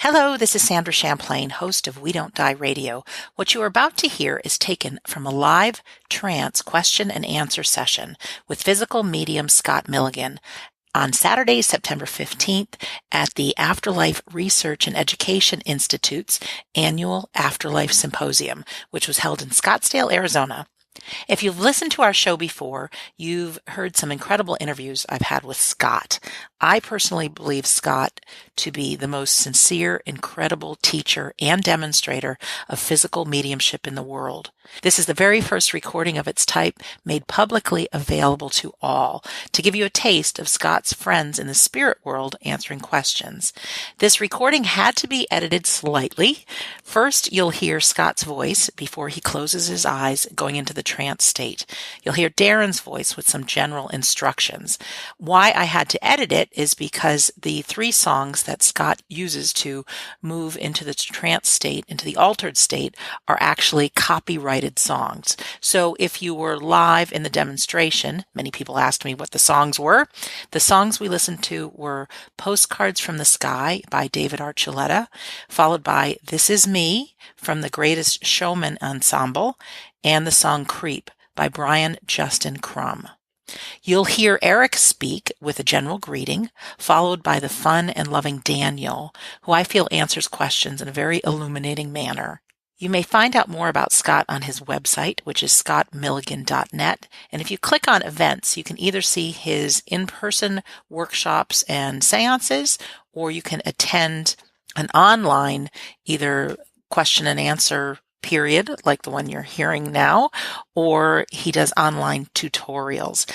Hello, this is Sandra Champlain, host of We Don't Die Radio. What you are about to hear is taken from a live trance question and answer session with physical medium Scott Milligan on Saturday, September 15th at the Afterlife Research and Education Institute's annual Afterlife Symposium, which was held in Scottsdale, Arizona. If you've listened to our show before, you've heard some incredible interviews I've had with Scott. I personally believe Scott to be the most sincere, incredible teacher and demonstrator of physical mediumship in the world. This is the very first recording of its type made publicly available to all to give you a taste of Scott's friends in the spirit world answering questions. This recording had to be edited slightly. First, you'll hear Scott's voice before he closes his eyes going into the trance state. You'll hear Darren's voice with some general instructions. Why I had to edit it is because the 3 songs that Scott uses to move into the trance state, into the altered state, are actually copyrighted songs. So if you were live in the demonstration, many people asked me what the songs were. The songs we listened to were Postcards from the Sky by David Archuleta, followed by This Is Me from the Greatest Showman Ensemble, and the song Creep by Brian Justin Crum. You'll hear Eric speak with a general greeting, followed by the fun and loving Daniel, who I feel answers questions in a very illuminating manner. You may find out more about Scott on his website, which is scottmilligan.net. And if you click on events, you can either see his in-person workshops and seances, or you can attend an online either question and answer period, like the one you're hearing now, or he does online tutorials.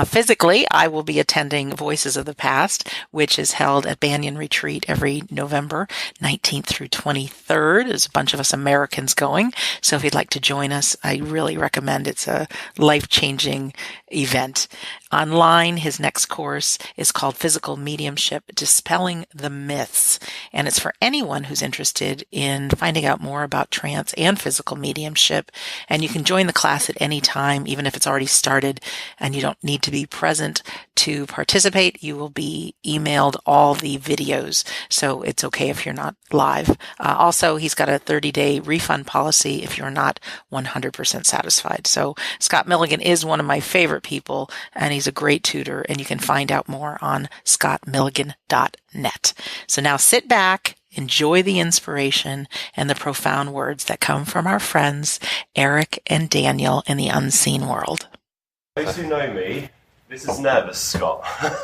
Physically, I will be attending Voices of the Past, which is held at Banyan Retreat every November 19th through 23rd. There's a bunch of us Americans going, so if you'd like to join us, I really recommend. It's a life-changing event. Online, his next course is called Physical Mediumship, Dispelling the Myths, and it's for anyone who's interested in finding out more about trance and physical mediumship, and you can join the class at any time, even if it's already started, and you don't need to be present to participate. You will be emailed all the videos, so it's okay if you're not live. Also, he's got a 30-day refund policy if you're not 100% satisfied. So Scott Milligan is one of my favorite people, and he's a great tutor, and you can find out more on scottmilligan.net. So now sit back, enjoy the inspiration and the profound words that come from our friends Eric and Daniel in the unseen world. Those who know me, this is nervous Scott. And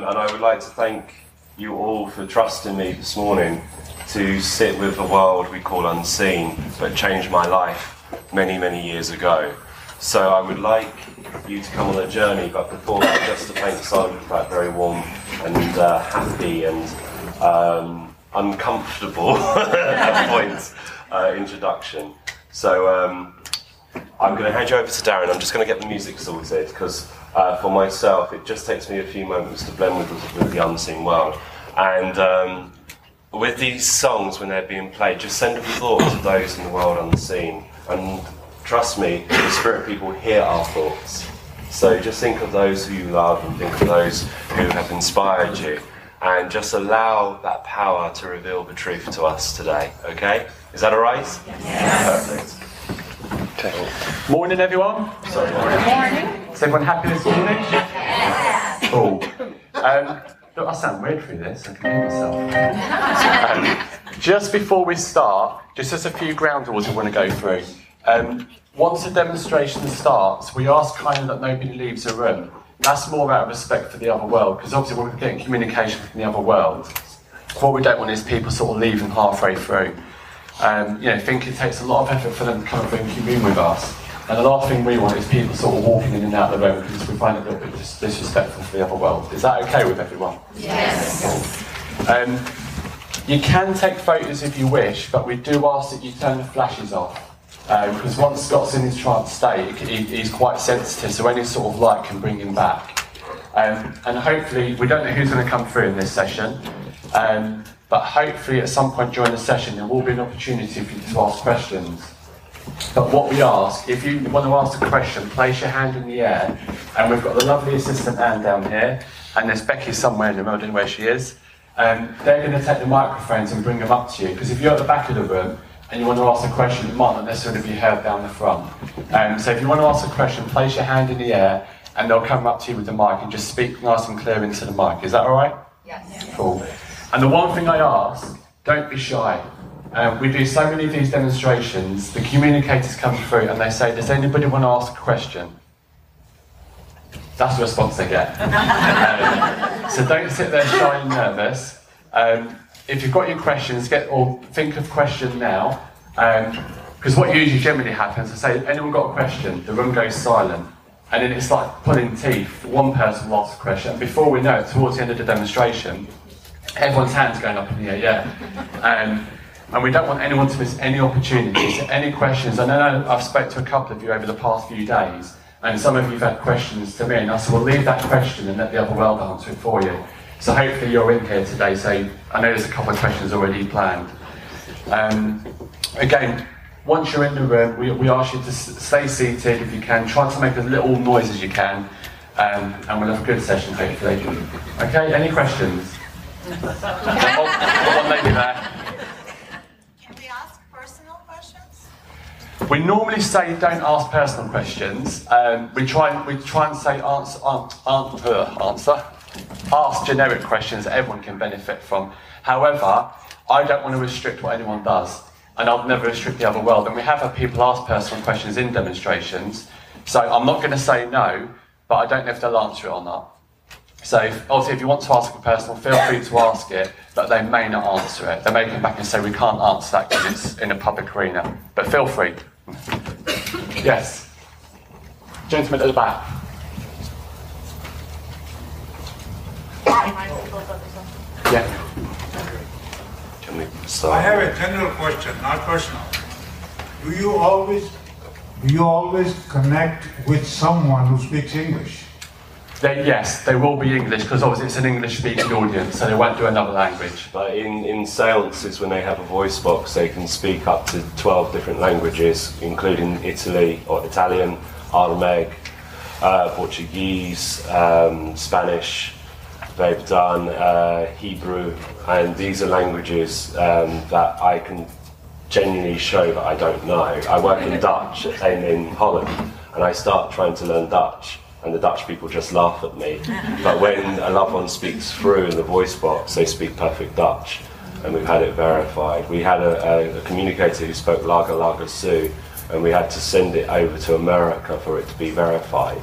I would like to thank you all for trusting me this morning to sit with the world we call unseen, but changed my life many, many years ago. So I would like you to come on a journey, but before that, just to paint the silence with that very warm and happy and uncomfortable at points introduction. So I'm going to hand you over to Darren. I'm just going to get the music sorted because for myself, it just takes me a few moments to blend with the unseen world. And with these songs, when they're being played, just send a thought to those in the world unseen. And trust me, the spirit people hear our thoughts. So just think of those who you love and think of those who have inspired you. And just allow that power to reveal the truth to us today, okay? Is that all right? Yes. Perfect. Okay. Morning, everyone. Sorry. Good morning. Is everyone happy this morning? Yes. Cool. Look, I sound weird through this. I can hear myself. Just before we start, just there's a few ground rules I want to go through. Once the demonstration starts, we ask kindly that nobody leaves the room. That's more out of respect for the other world, because obviously when we're getting communication from the other world, what we don't want is people sort of leaving halfway through. I think it takes a lot of effort for them to come up and commune with us. And the last thing we want is people sort of walking in and out of the room because we find it a little bit disrespectful for the other world. Is that okay with everyone? Yes. You can take photos if you wish, but we do ask that you turn the flashes off. Because once Scott's in his trance state, he's quite sensitive, so any sort of light can bring him back. And hopefully, we don't know who's going to come through in this session, but hopefully at some point during the session there will be an opportunity for you to ask questions. But what we ask, if you want to ask a question, place your hand in the air, and we've got the lovely assistant Anne down here, and there's Becky somewhere in the room, I don't know where she is. they're going to take the microphones and bring them up to you, because if you're at the back of the room and you want to ask a question, it might not necessarily be heard down the front. So if you want to ask a question, place your hand in the air and they'll come up to you with the mic and just speak nice and clear into the mic. Is that all right? Yes. Cool. And the one thing I ask, don't be shy. We do so many of these demonstrations, the communicators come through and they say, does anybody want to ask a question? That's the response they get. So don't sit there shy and nervous. If you've got your questions, think of question now. Because what usually generally happens, I say, anyone got a question? The room goes silent. And then it's like pulling teeth. One person will ask a question, and before we know it, towards the end of the demonstration, everyone's hand's going up in the air, and we don't want anyone to miss any opportunities, any questions. I know I've spoke to a couple of you over the past few days, and some of you have had questions to me, and I said, well, leave that question and let the other world answer it for you. So hopefully you're in here today, so I know there's a couple of questions already planned. Again, once you're in the room, we ask you to stay seated if you can, try to make as little noise as you can, and we'll have a good session hopefully. Okay, any questions? One lady there. Can we ask personal questions? We normally say don't ask personal questions. We try and say ask generic questions that everyone can benefit from. However, I don't want to restrict what anyone does, and I'll never restrict the other world. And we have had people ask personal questions in demonstrations, so I'm not going to say no, but I don't know if they'll answer it or not. So obviously if you want to ask a personal, feel free to ask it, but they may not answer it. They may come back and say we can't answer that because it's in a public arena, but feel free. Yes. Gentleman at the back. Yeah. I have a general question, not personal. Do you always connect with someone who speaks English? Yes, they will be English, because obviously it's an English-speaking audience, so they won't do another language. But in seances, when they have a voice box, they can speak up to 12 different languages, including Italian, AREI, Portuguese, Spanish. They've done Hebrew, and these are languages that I can genuinely show that I don't know. I work in Dutch in Holland, and I start trying to learn Dutch, and the Dutch people just laugh at me. But when a loved one speaks through in the voice box, they speak perfect Dutch, and we've had it verified. We had a communicator who spoke Laga Laga Sioux, and we had to send it over to America for it to be verified.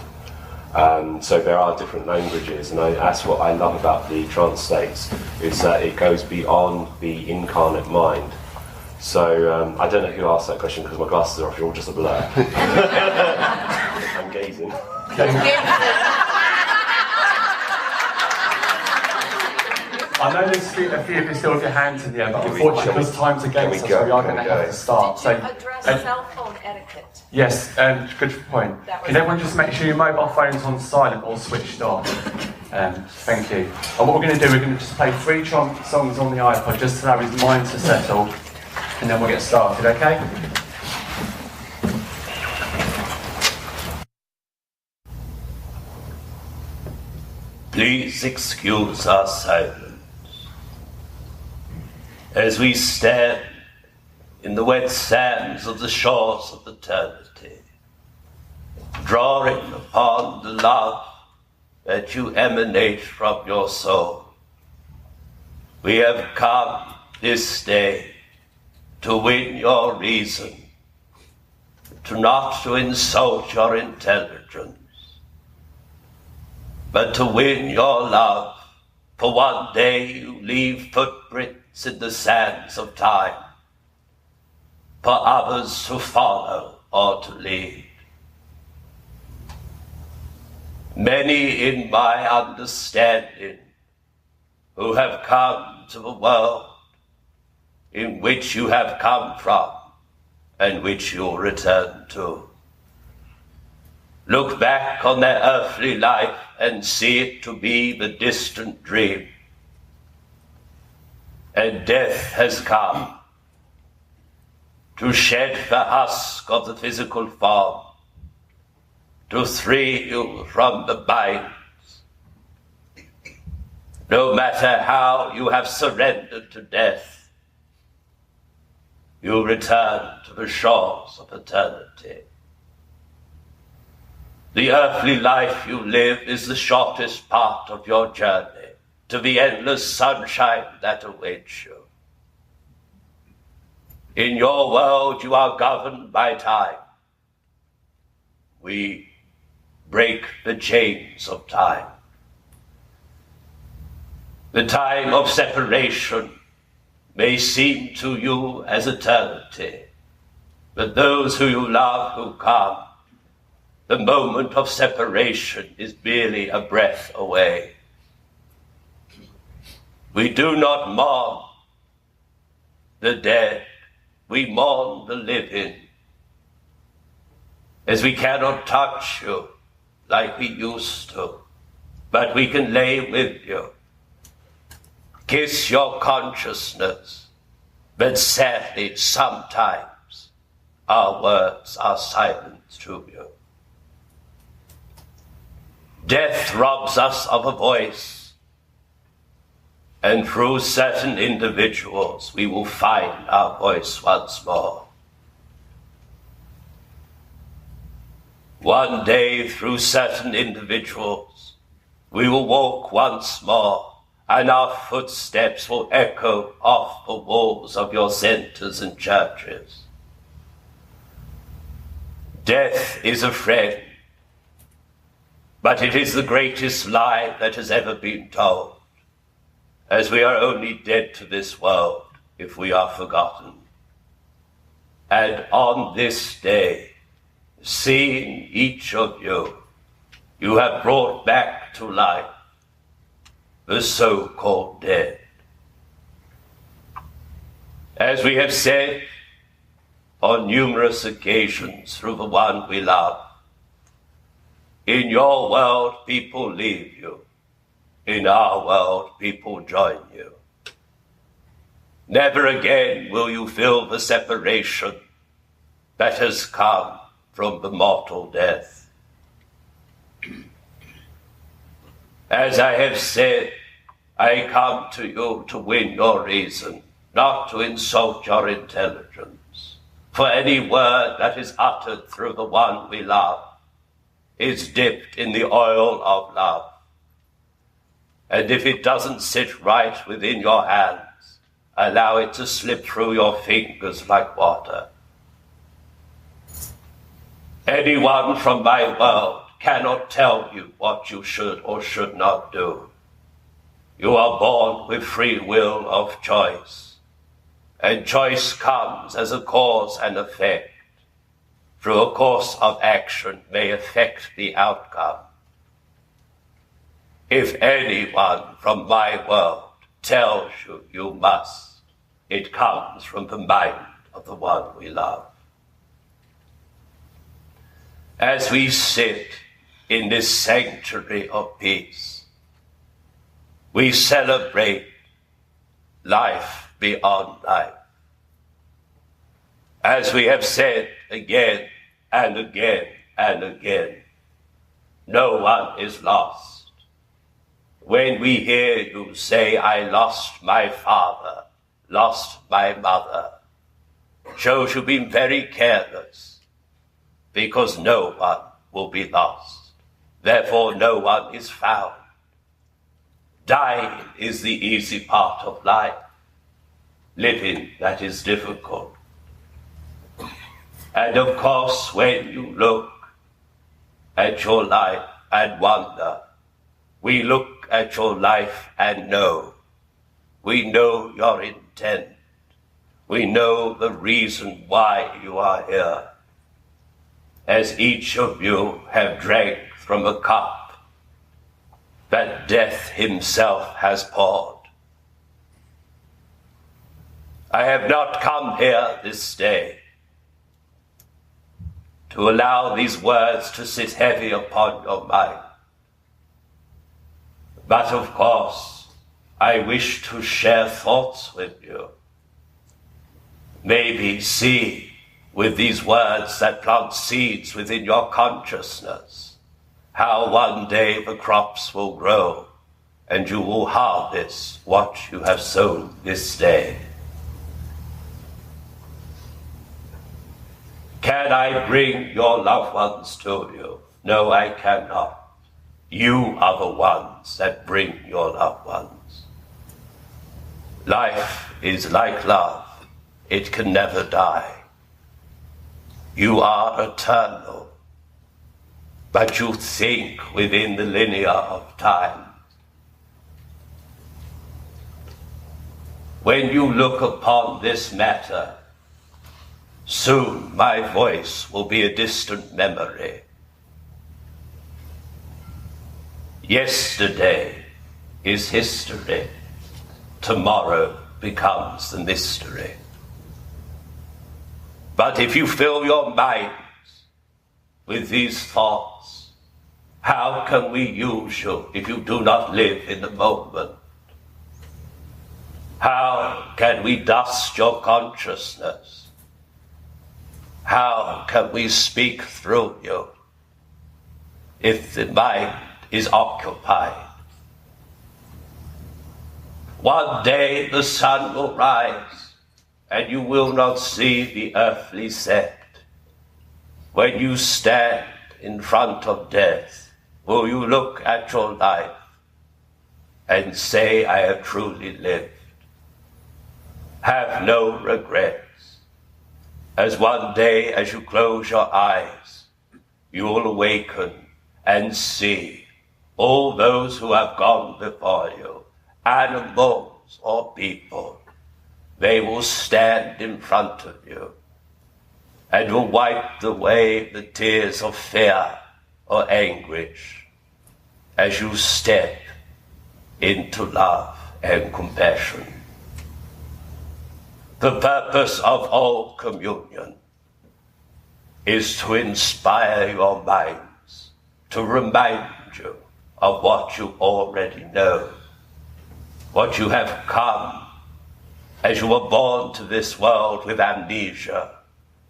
So there are different languages, and that's what I love about the trance states, is that it goes beyond the incarnate mind. So I don't know who asked that question because my glasses are off, you're all just a blur. I'm gazing. I know there's a few of you still have your hands in the air, but unfortunately because time's against us, we are going to have to start. So, Address cell phone etiquette. Yes, good point. Can everyone just make sure your mobile phone's on silent or switched off? Thank you. And what we're going to do, we're going to just play 3 songs on the iPod just to allow his mind to settle, and then we'll get started, okay? Please excuse our silence as we stand in the wet sands of the shores of eternity, drawing upon the love that you emanate from your soul. We have come this day to win your reason, not to insult your intelligence, but to win your love, for one day you leave footprints in the sands of time, for others to follow or to lead. Many in my understanding who have come to the world in which you have come from and which you'll return to, look back on their earthly life and see it to be the distant dream. And death has come to shed the husk of the physical form, to free you from the binds No matter how you have surrendered to death, you return to the shores of eternity. The earthly life you live is the shortest part of your journey to the endless sunshine that awaits you. In your world, you are governed by time. We break the chains of time. The time of separation may seem to you as eternity, but those who you love who come, the moment of separation is merely a breath away. We do not mourn the dead, we mourn the living, as we cannot touch you like we used to, but we can lay with you, kiss your consciousness, but sadly sometimes our words are silent to you. Death robs us of a voice, and through certain individuals we will find our voice once more. One day, through certain individuals, we will walk once more, and our footsteps will echo off the walls of your centers and churches. Death is a friend, but it is the greatest lie that has ever been told, as we are only dead to this world if we are forgotten. And on this day, seeing each of you, you have brought back to life the so-called dead. As we have said on numerous occasions through the one we love, in your world people leave you, in our world people join you. Never again will you feel the separation that has come from the mortal death. As I have said, I come to you to win your reason, not to insult your intelligence. For any word that is uttered through the one we love is dipped in the oil of love. And if it doesn't sit right within your hands, allow it to slip through your fingers like water. Anyone from my world cannot tell you what you should or should not do. You are born with free will of choice, and choice comes as a cause and effect. Through a course of action may affect the outcome. If anyone from my world tells you you must, it comes from the mind of the one we love. As we sit in this sanctuary of peace, we celebrate life beyond life. As we have said again and again and again, no one is lost. When we hear you say, I lost my father, lost my mother, shows you've been very careless, because no one will be lost. Therefore, no one is found. Dying is the easy part of life. Living, that is difficult. And of course, when you look at your life and wonder, we look at your life and know. We know your intent. We know the reason why you are here. As each of you have drank from a cup that death himself has poured. I have not come here this day to allow these words to sit heavy upon your mind. But of course, I wish to share thoughts with you. Maybe see with these words that plant seeds within your consciousness, how one day the crops will grow and you will harvest what you have sown this day. Can I bring your loved ones to you? No, I cannot. You are the ones that bring your loved ones. Life is like love. It can never die. You are eternal, but you think within the linear of time. When you look upon this matter, soon my voice will be a distant memory. Yesterday is history. Tomorrow becomes the mystery. But if you fill your minds with these thoughts, how can we use you if you do not live in the moment? How can we dust your consciousness? How can we speak through you if the mind is occupied? One day the sun will rise and you will not see the earthly set. When you stand in front of death, will you look at your life and say, I have truly lived? Have no regrets, as one day as you close your eyes, you will awaken and see all those who have gone before you, animals or people. They will stand in front of you and will wipe away the tears of fear or anguish as you step into love and compassion. The purpose of all communion is to inspire your minds, to remind you of what you already know, what you have come as you were born to this world with amnesia,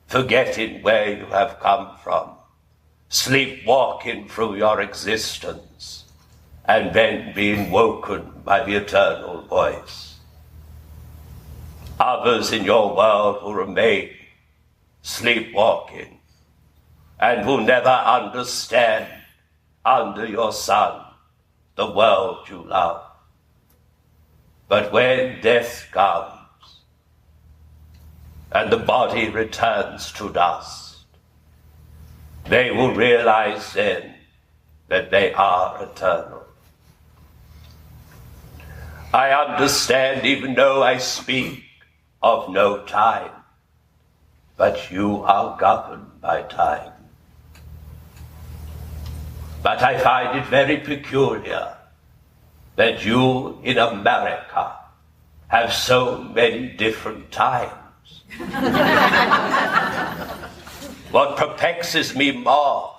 forgetting where you have come from, sleepwalking through your existence, and then being woken by the eternal voice. Others in your world will remain sleepwalking and will never understand under your sun the world you love. But when death comes and the body returns to dust, they will realize then that they are eternal. I understand, even though I speak of no time, but you are governed by time. But I find it very peculiar that you in America have so many different times. What perplexes me more,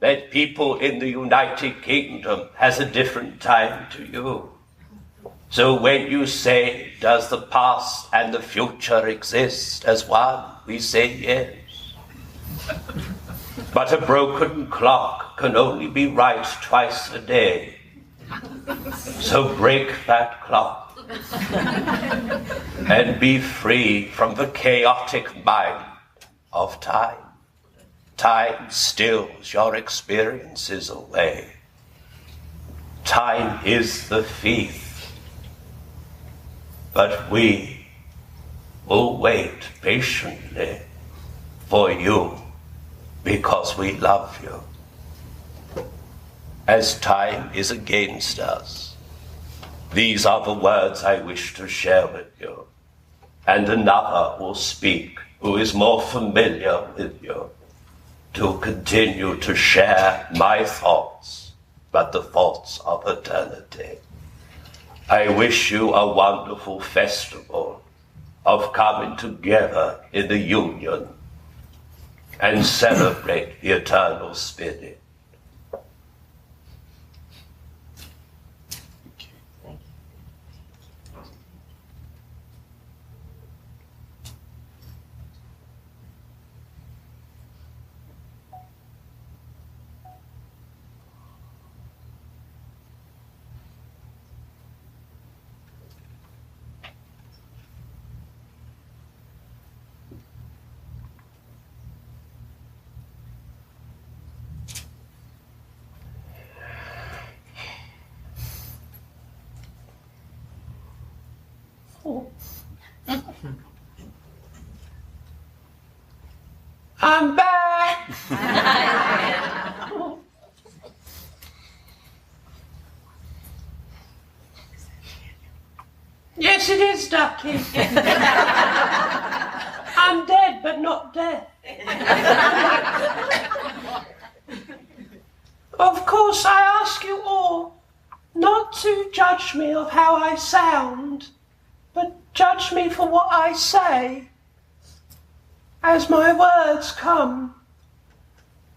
that people in the United Kingdom has a different time to you. So when you say, does the past and the future exist as one, we say yes. But a broken clock can only be right twice a day. So break that clock and be free from the chaotic mind of time. Time steals your experiences away. Time is the thief. But we will wait patiently for you because we love you. As time is against us, these are the words I wish to share with you. And another will speak who is more familiar with you to continue to share my thoughts, but the thoughts of eternity. I wish you a wonderful festival of coming together in the union and celebrate the eternal spirit. I'm back. Yes, it is, Ducky. I'm dead, but not dead. Of course, I ask you all not to judge me of how I sound, but judge me for what I say, as my words come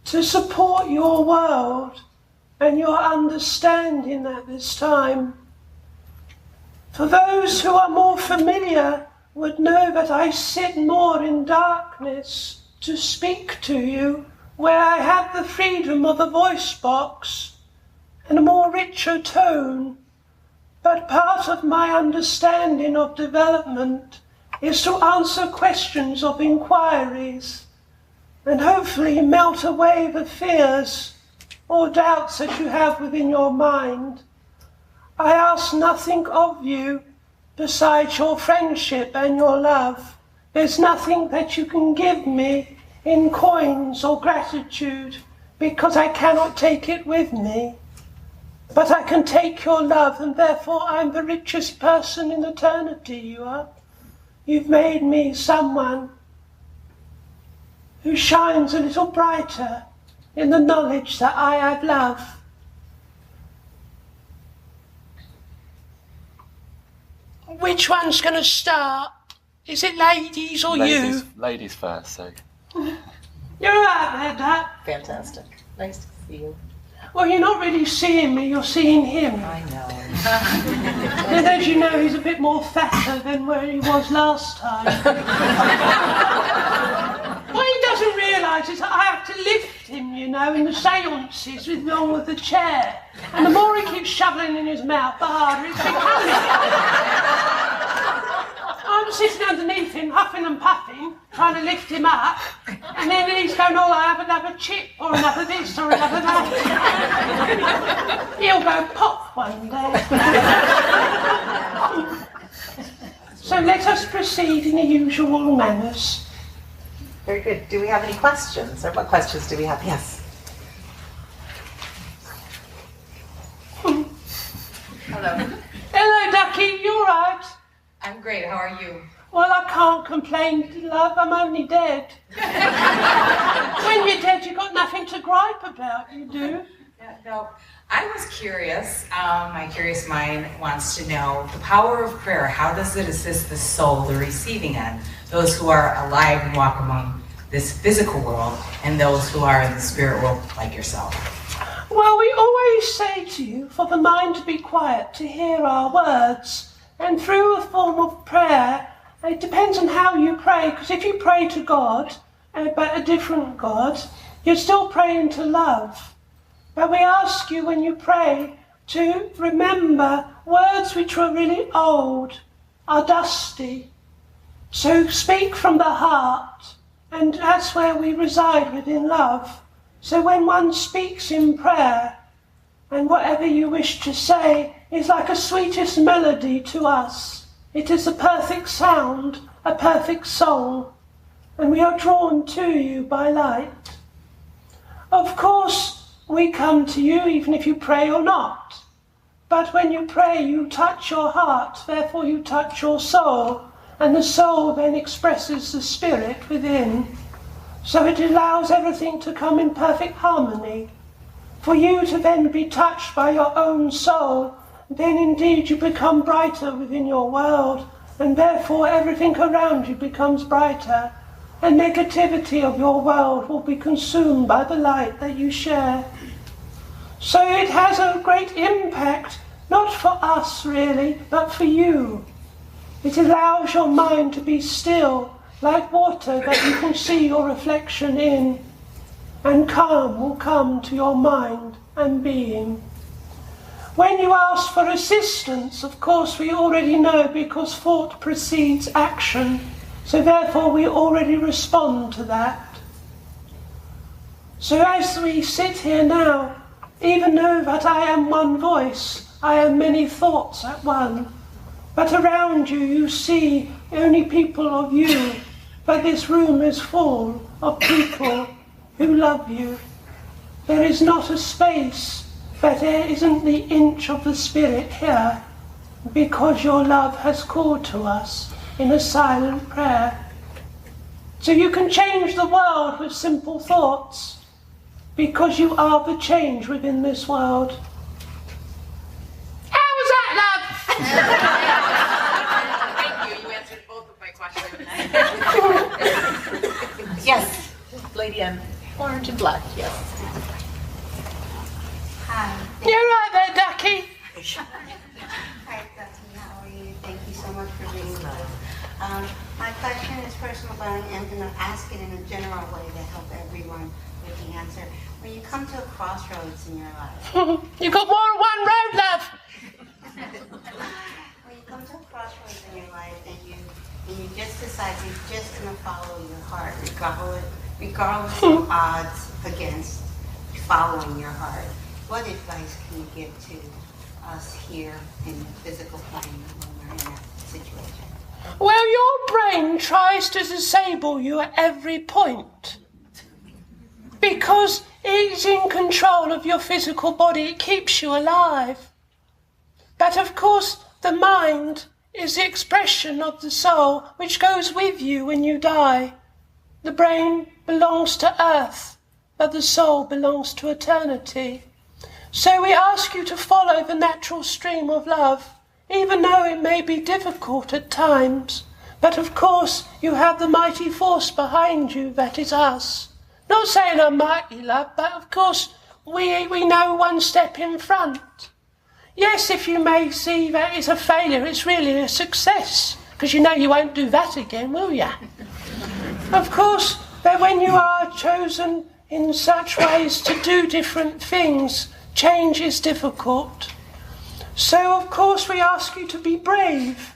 to support your world and your understanding at this time. For those who are more familiar would know that I sit more in darkness to speak to you, where I have the freedom of a voice box and a more richer tone. But part of my understanding of development is to answer questions of inquiries and hopefully melt away the fears or doubts that you have within your mind. I ask nothing of you besides your friendship and your love. There's nothing that you can give me in coins or gratitude, because I cannot take it with me. But I can take your love, and therefore I'm the richest person in eternity, you are. You've made me someone who shines a little brighter in the knowledge that I have love. Which one's going to start? Is it ladies or you? Ladies first, so. You're right there, Dad. Fantastic. Nice to see you. Well, you're not really seeing me, you're seeing him. I know. And as you know, he's a bit more fatter than where he was last time. What he doesn't realise is that I have to lift him, you know, in the seances with the chair. And the more he keeps shoveling in his mouth, the harder it's becoming. I'm sitting underneath him, huffing and puffing, trying to lift him up, and then he's going, oh, I have another chip, or another this, or another that. He'll go pop one day. So let us proceed in the usual manners. Very good. Do we have any questions? Or what questions do we have? Yes. Hello. Hello, Ducky. You all right? I'm great. How are you? Well, I can't complain, love. I'm only dead. When you're dead, you've got nothing to gripe about, you do. Yeah, no. I was curious. My curious mind wants to know the power of prayer. How does it assist the soul, the receiving end? Those who are alive and walk among this physical world, and those who are in the spirit world, like yourself. Well, we always say to you for the mind to be quiet, to hear our words. And through a form of prayer, it depends on how you pray, because if you pray to God, but a different God, you're still praying to love. But we ask you when you pray to remember words which were really old, are dusty. So speak from the heart, and that's where we reside within love. So when one speaks in prayer, and whatever you wish to say is like a sweetest melody to us. It is a perfect sound, a perfect song, and we are drawn to you by light. Of course, we come to you even if you pray or not. But when you pray, you touch your heart, therefore you touch your soul, and the soul then expresses the spirit within. So it allows everything to come in perfect harmony. For you to then be touched by your own soul, then indeed you become brighter within your world, and therefore everything around you becomes brighter, and negativity of your world will be consumed by the light that you share. So it has a great impact, not for us really, but for you. It allows your mind to be still, like water that you can see your reflection in, and calm will come to your mind and being. When you ask for assistance, of course we already know, because thought precedes action, so therefore we already respond to that. So as we sit here now, even though that I am one voice, I am many thoughts at one. But around you, you see only people of you. But this room is full of people who love you. There is not a space, but there isn't the inch of the Spirit here, because your love has called to us in a silent prayer. So you can change the world with simple thoughts, because you are the change within this world. How was that, love? Thank you. You answered both of my questions. Yes, Lady M. Orange and black, yes. Hi. You're right there, Ducky. Hi, Ducky. How are you? Thank you so much for being with us. My question is personal, but I'm going to ask it in a general way to help everyone with the answer. When you come to a crossroads in your life, You got more than one road, love. when you come to a crossroads in your life and you just decide you're just going to follow your heart, regardless of odds against following your heart, what advice can you give to us here in the physical plane when we're in that situation? Well, your brain tries to disable you at every point, because it's in control of your physical body. It keeps you alive. But of course, the mind is the expression of the soul which goes with you when you die. The brain belongs to earth, but the soul belongs to eternity. So we ask you to follow the natural stream of love, even though it may be difficult at times. But of course, you have the mighty force behind you, that is us. Not saying I'm mighty, love, but of course, we know one step in front. Yes, if you may see that it's a failure, it's really a success, because you know you won't do that again, will you? Of course, that when you are chosen in such ways to do different things, change is difficult. So, of course, we ask you to be brave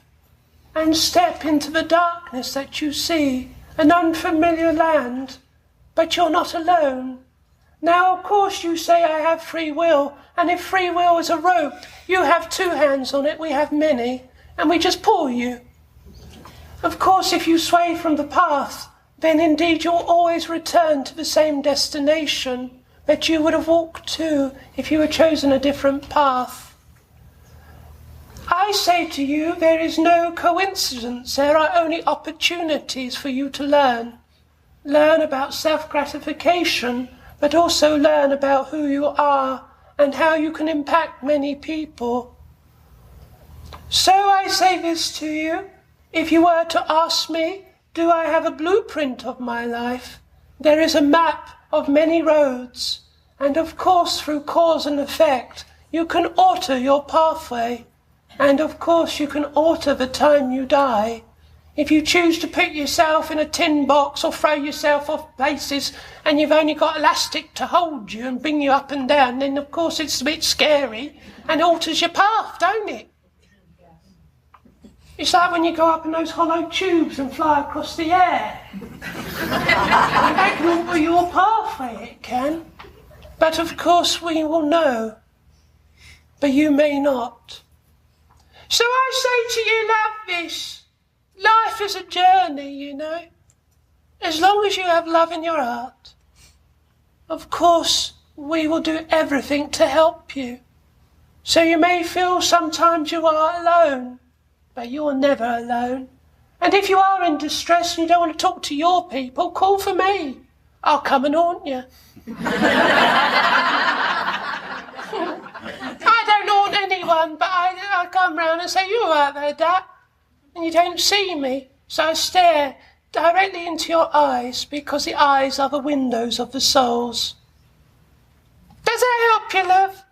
and step into the darkness that you see, an unfamiliar land, but you're not alone. Now, of course, you say I have free will, and if free will is a rope, you have two hands on it, we have many, and we just pull you. Of course, if you sway from the path, then indeed you'll always return to the same destination that you would have walked to if you had chosen a different path. I say to you, there is no coincidence. There are only opportunities for you to learn. Learn about self-gratification, but also learn about who you are and how you can impact many people. So I say this to you. If you were to ask me, do I have a blueprint of my life? There is a map of many roads, and of course through cause and effect you can alter your pathway, and of course you can alter the time you die. If you choose to put yourself in a tin box or throw yourself off places and you've only got elastic to hold you and bring you up and down, then of course it's a bit scary and alters your path, don't it? It's like when you go up in those hollow tubes and fly across the air. That can alter your pathway, it can. But of course we will know, but you may not. So I say to you, love this. Life is a journey, you know. As long as you have love in your heart, of course we will do everything to help you. So you may feel sometimes you are alone, but you're never alone. And if you are in distress and you don't want to talk to your people, call for me. I'll come and haunt you. I don't haunt anyone, but I come round and say, you all right there, Dad? And you don't see me, so I stare directly into your eyes, because the eyes are the windows of the souls. Does that help you, love?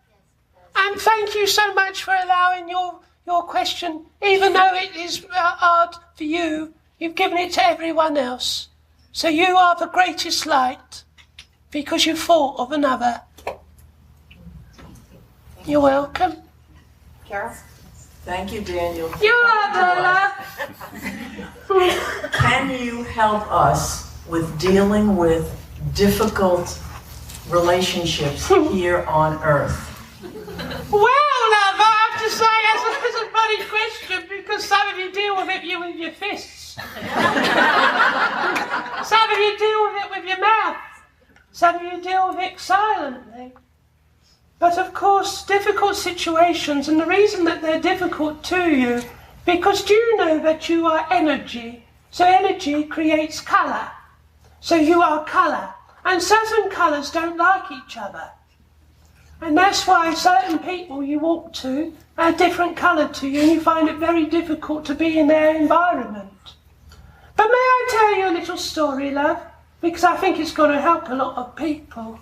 And thank you so much for allowing your question, even though it is hard for you, you've given it to everyone else. So you are the greatest light, because you thought of another. You're welcome. Carol? Thank you, Daniel. You're welcome. Can you help us with dealing with difficult relationships here on Earth? Well, love, I have to say That's a funny question because some of you deal with it with your fists. Some of you deal with it with your mouth. Some of you deal with it silently. But of course, difficult situations, and the reason that they're difficult to you, because do you know that you are energy? So energy creates colour. So you are colour. And certain colours don't like each other. And that's why certain people you walk to are different colour to you, and you find it very difficult to be in their environment. But may I tell you a little story, love? Because I think it's going to help a lot of people.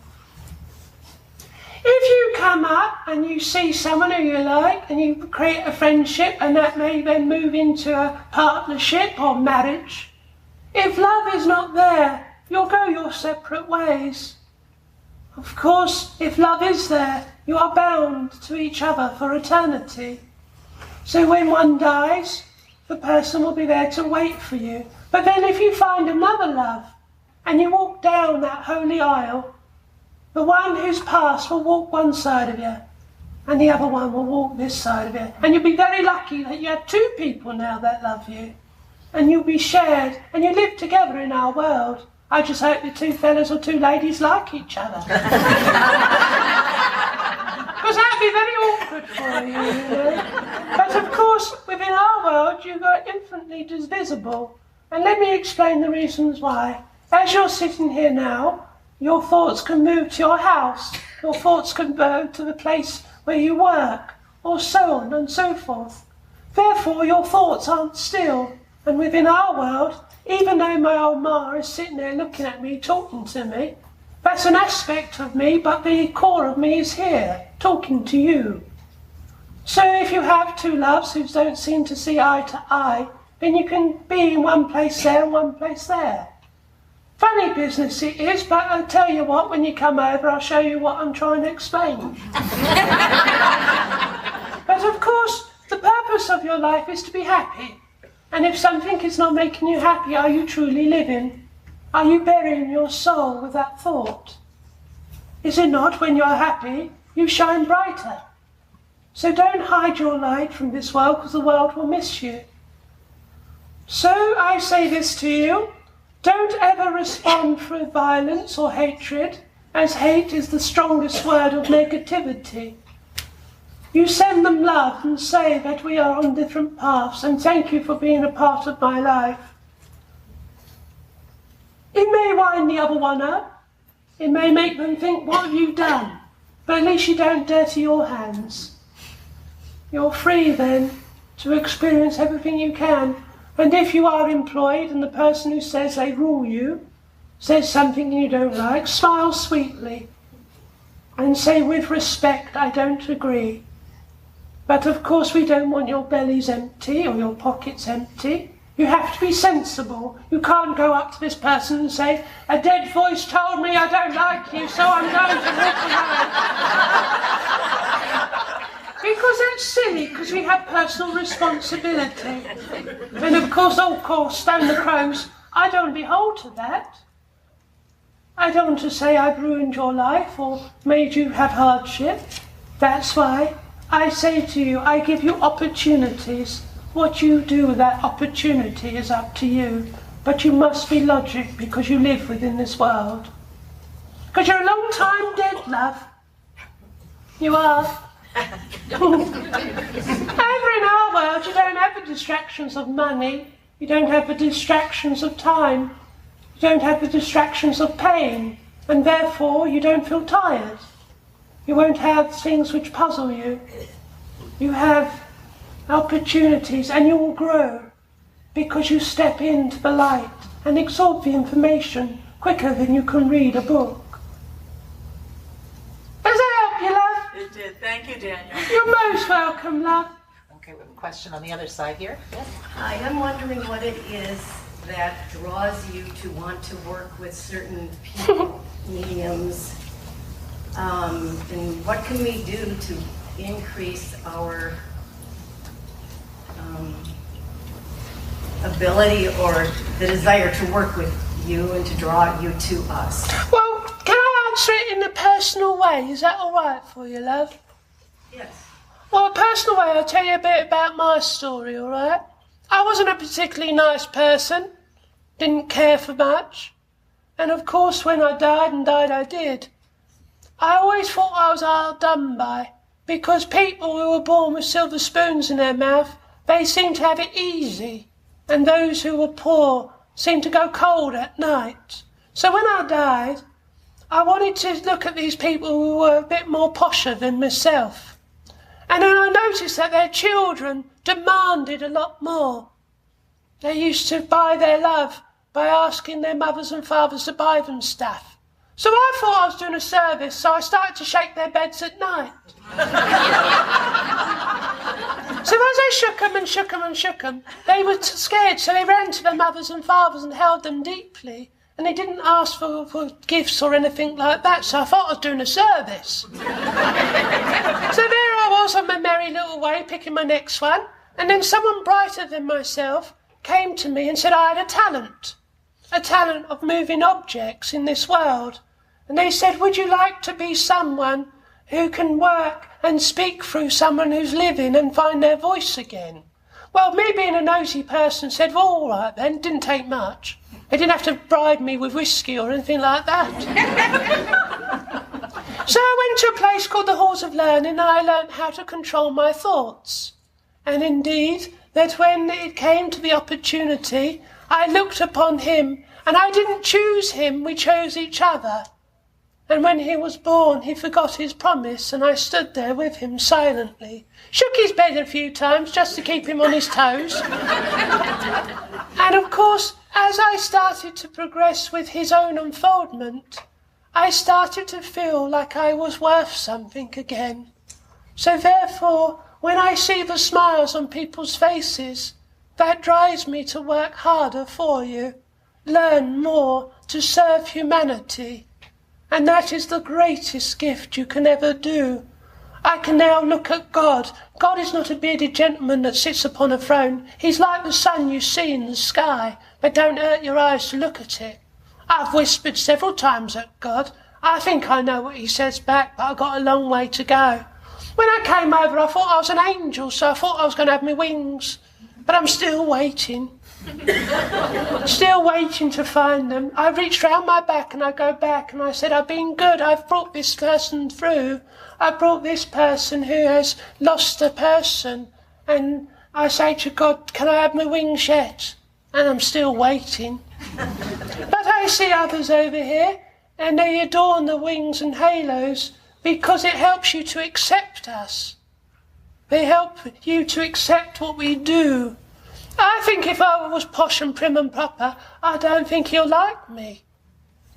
If you come up and you see someone who you like and you create a friendship and that may then move into a partnership or marriage, if love is not there, you'll go your separate ways. Of course, if love is there, you are bound to each other for eternity. So when one dies, the person will be there to wait for you. But then if you find another love and you walk down that holy aisle, the one who's passed will walk one side of you and the other one will walk this side of you. And you'll be very lucky that you have two people now that love you. And you'll be shared and you live together in our world. I just hope the two fellas or two ladies like each other. Because that'd be very awkward for you, you know. But of course, within our world, you are infinitely divisible. And let me explain the reasons why. As you're sitting here now, your thoughts can move to your house. Your thoughts can go to the place where you work, or so on and so forth. Therefore, your thoughts aren't still. And within our world, even though my old ma is sitting there looking at me, talking to me, that's an aspect of me, but the core of me is here, talking to you. So if you have two loves who don't seem to see eye to eye, then you can be in one place there and one place there. Funny business it is, but I'll tell you what, when you come over, I'll show you what I'm trying to explain. But of course, the purpose of your life is to be happy. And if something is not making you happy, are you truly living? Are you burying your soul with that thought? Is it not when you're happy, you shine brighter? So don't hide your light from this world, because the world will miss you. So I say this to you, don't ever respond through violence or hatred, as hate is the strongest word of negativity. You send them love and say that we are on different paths and thank you for being a part of my life. It may wind the other one up. It may make them think, what have you done? But at least you don't dirty your hands. You're free then to experience everything you can. And if you are employed and the person who says they rule you says something you don't like, smile sweetly and say with respect, I don't agree. But of course we don't want your bellies empty or your pockets empty. You have to be sensible. You can't go up to this person and say, a dead voice told me I don't like you, so I'm going to walk away. Because that's silly, because we have personal responsibility. And of course, stone the crows, I don't behold to that. I don't want to say I've ruined your life or made you have hardship. That's why I say to you, I give you opportunities. What you do with that opportunity is up to you. But you must be logic because you live within this world. Because you're a long time dead, love. You are. Over in our world, you don't have the distractions of money. You don't have the distractions of time. You don't have the distractions of pain. And therefore, you don't feel tired. You won't have things which puzzle you. You have opportunities and you will grow because you step into the light and absorb the information quicker than you can read a book. Does that help you, love? It did. Thank you, Daniel. You're most welcome, love. Okay, we have a question on the other side here. Yes. I am wondering what it is that draws you to want to work with certain people, mediums, and what can we do to increase our ability or the desire to work with you and to draw you to us? Well, can I answer it in a personal way? Is that all right for you, love? Yes. Well, a personal way, I'll tell you a bit about my story, all right? I wasn't a particularly nice person, didn't care for much, and of course when I died I did. I always thought I was hard done by, because people who were born with silver spoons in their mouth, they seemed to have it easy, and those who were poor seemed to go cold at night. So when I died, I wanted to look at these people who were a bit more posher than myself. And then I noticed that their children demanded a lot more. They used to buy their love by asking their mothers and fathers to buy them stuff. So I thought I was doing a service, so I started to shake their beds at night. So as I shook them and shook them and shook them, they were scared, so they ran to their mothers and fathers and held them deeply. And they didn't ask for gifts or anything like that, so I thought I was doing a service. So there I was on my merry little way, picking my next one, and then someone brighter than myself came to me and said I had a talent of moving objects in this world. And they said, would you like to be someone who can work and speak through someone who's living and find their voice again? Well, me being a nosy person said, well, all right then, didn't take much. They didn't have to bribe me with whiskey or anything like that. So I went to a place called the Halls of Learning and I learnt how to control my thoughts. And indeed, that when it came to the opportunity, I looked upon him, and I didn't choose him, we chose each other. And when he was born, he forgot his promise, and I stood there with him silently, shook his bed a few times just to keep him on his toes. And of course, as I started to progress with his own unfoldment, I started to feel like I was worth something again. So therefore, when I see the smiles on people's faces, that drives me to work harder for you, learn more, to serve humanity. And that is the greatest gift you can ever do. I can now look at God. God is not a bearded gentleman that sits upon a throne. He's like the sun you see in the sky, but don't hurt your eyes to look at it. I've whispered several times at God. I think I know what he says back, but I've got a long way to go. When I came over, I thought I was an angel, so I thought I was going to have my wings. But I'm still waiting. Still waiting to find them. I reached round my back and I go back and I said, I've been good. I've brought this person through. I brought this person who has lost a person. And I say to God, can I have my wings yet? And I'm still waiting. But I see others over here and they adorn the wings and halos because it helps you to accept us. They help you to accept what we do. I think if I was posh and prim and proper, I don't think he'll like me.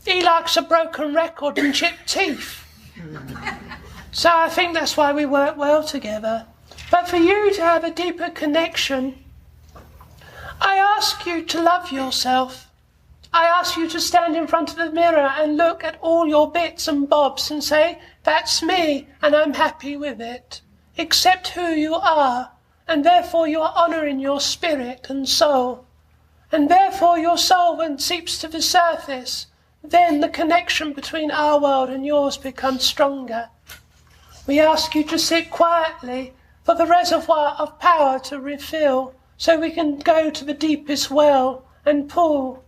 He likes a broken record and chipped teeth. So I think that's why we work well together. But for you to have a deeper connection, I ask you to love yourself. I ask you to stand in front of the mirror and look at all your bits and bobs and say, that's me and I'm happy with it. Accept who you are. And therefore you are honouring your spirit and soul. And therefore your soul, when it seeps to the surface, then the connection between our world and yours becomes stronger. We ask you to sit quietly for the reservoir of power to refill, so we can go to the deepest well and pull.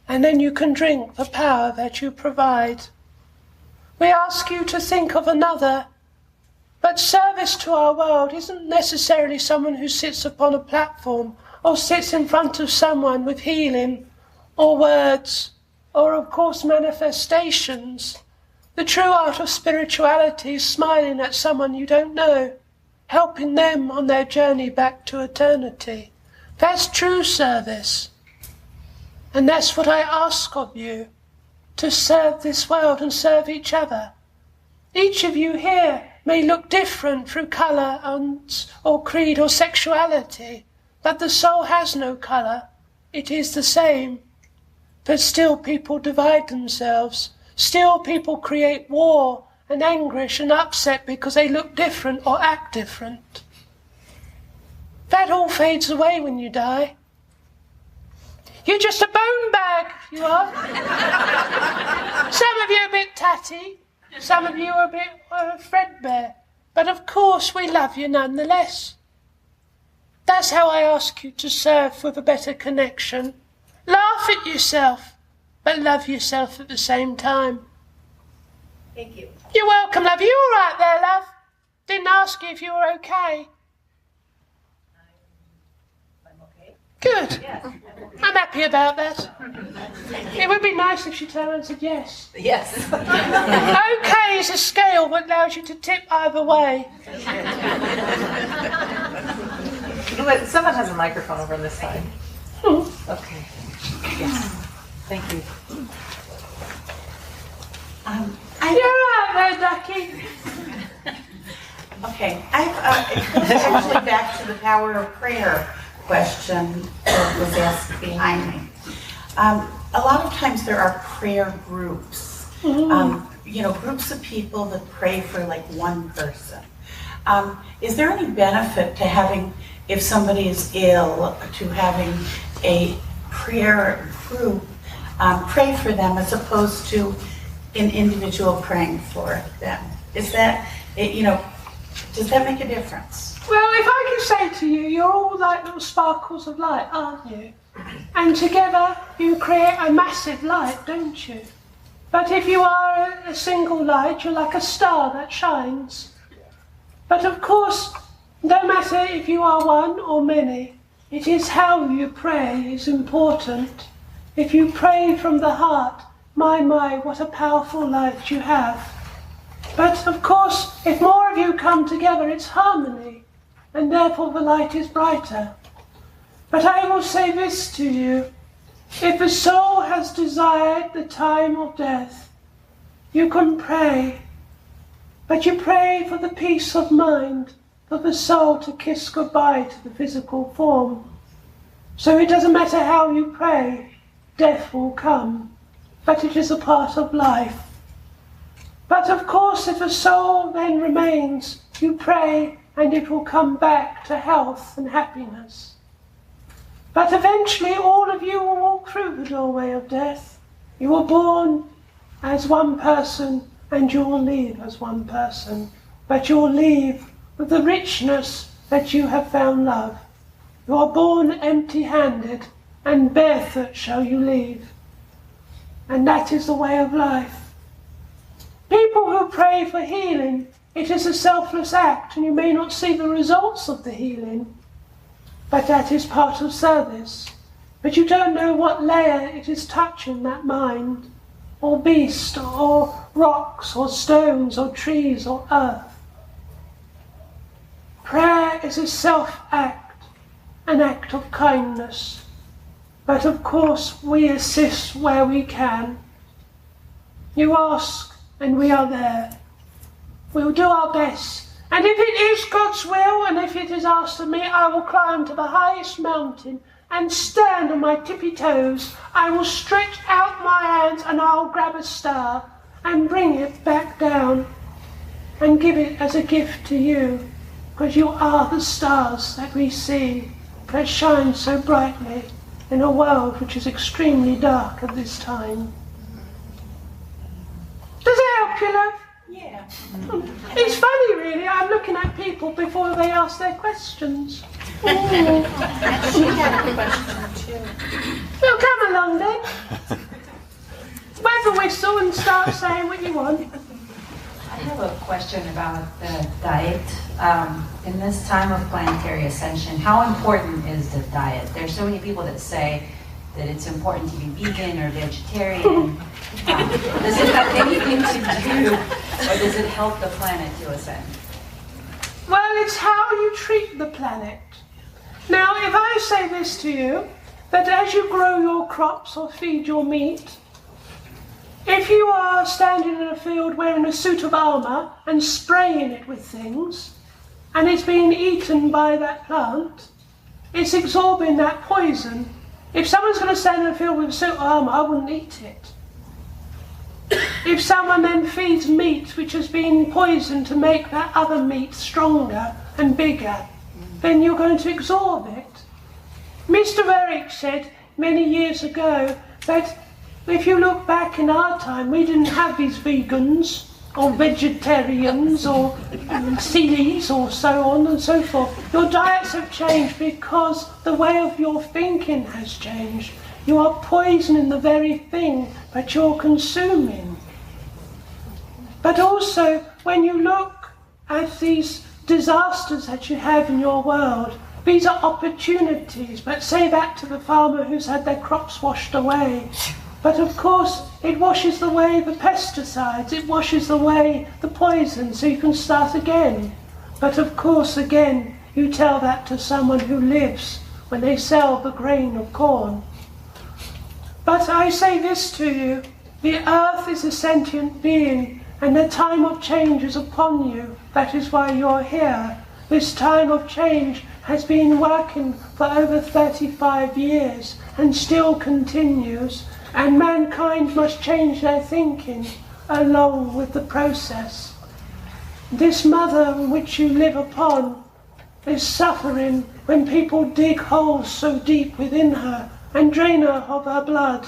And then you can drink the power that you provide. We ask you to think of another. But service to our world isn't necessarily someone who sits upon a platform or sits in front of someone with healing or words or, of course, manifestations. The true art of spirituality is smiling at someone you don't know, helping them on their journey back to eternity. That's true service. And that's what I ask of you, to serve this world and serve each other. Each of you here may look different through colour or creed or sexuality, but the soul has no colour. It is the same. But still people divide themselves. Still people create war and anguish and upset because they look different or act different. That all fades away when you die. You're just a bone bag, you are. Some of you are a bit tatty. Some of you are a bit threadbare. But of course we love you nonetheless. That's how I ask you to serve with a better connection. Laugh at yourself, but love yourself at the same time. Thank you. You're welcome, love. You all right there, love? Didn't ask you if you were okay. I'm okay. Good. Yes. I'm happy about that. It would be nice if she turned around and said yes. Yes. Okay is a scale that allows you to tip either way. Someone has a microphone over on this side. Okay. Yes. Thank you. You're right there, Ducky. Okay, it goes actually back to the power of prayer question that was asked behind me. A lot of times there are prayer groups, groups of people that pray for like one person. Is there any benefit to having, if somebody is ill, to having a prayer group pray for them as opposed to an individual praying for them? Is that, does that make a difference? Well, if I can say to you, you're all like little sparkles of light, aren't you? And together you create a massive light, don't you? But if you are a single light, you're like a star that shines. But of course, no matter if you are one or many, it is how you pray is important. If you pray from the heart, my, what a powerful light you have. But of course, if more of you come together, it's harmony, and therefore the light is brighter. But I will say this to you, if the soul has desired the time of death, you can pray, but you pray for the peace of mind, for the soul to kiss goodbye to the physical form. So it doesn't matter how you pray, death will come, but it is a part of life. But of course, if a soul then remains, you pray and it will come back to health and happiness. But eventually all of you will walk through the doorway of death. You were born as one person and you will leave as one person. But you will leave with the richness that you have found love. You are born empty-handed and barefoot shall you leave. And that is the way of life. People who pray for healing, it is a selfless act and you may not see the results of the healing, but that is part of service. But you don't know what layer it is touching, that mind, or beast, or rocks, or stones, or trees, or earth. Prayer is a self-act, an act of kindness. But of course we assist where we can. You ask, and we are there. We'll do our best. And if it is God's will, and if it is asked of me, I will climb to the highest mountain and stand on my tippy toes. I will stretch out my hands and I'll grab a star and bring it back down and give it as a gift to you, because you are the stars that we see that shine so brightly in a world which is extremely dark at this time. Does that help you, love? Yeah. It's funny, really. I'm looking at people before they ask their questions. She had a question too. Well, come along then. Wave a whistle and start saying what you want. I have a question about the diet. In this time of planetary ascension, how important is the diet? There's so many people that say that it's important to be vegan or vegetarian. Does it have anything to do, or does it help the planet to ascend? Well, it's how you treat the planet. Now, if I say this to you, that as you grow your crops or feed your meat, if you are standing in a field wearing a suit of armour and spraying it with things, and it's being eaten by that plant, it's absorbing that poison. If someone's going to stand in a field with a suit of armour, I wouldn't eat it. If someone then feeds meat which has been poisoned to make that other meat stronger and bigger, then you're going to absorb it. Mr. Eric said many years ago that if you look back in our time, we didn't have these vegans or vegetarians, or Sealies, or so on and so forth. Your diets have changed because the way of your thinking has changed. You are poisoning the very thing that you're consuming. But also, when you look at these disasters that you have in your world, these are opportunities. But say that to the farmer who's had their crops washed away. But of course, it washes away the pesticides, it washes away the poison, so you can start again. But of course, again, you tell that to someone who lives when they sell the grain of corn. But I say this to you, the earth is a sentient being, and the time of change is upon you. That is why you're here. This time of change has been working for over 35 years and still continues. And mankind must change their thinking along with the process. This mother in which you live upon is suffering when people dig holes so deep within her and drain her of her blood,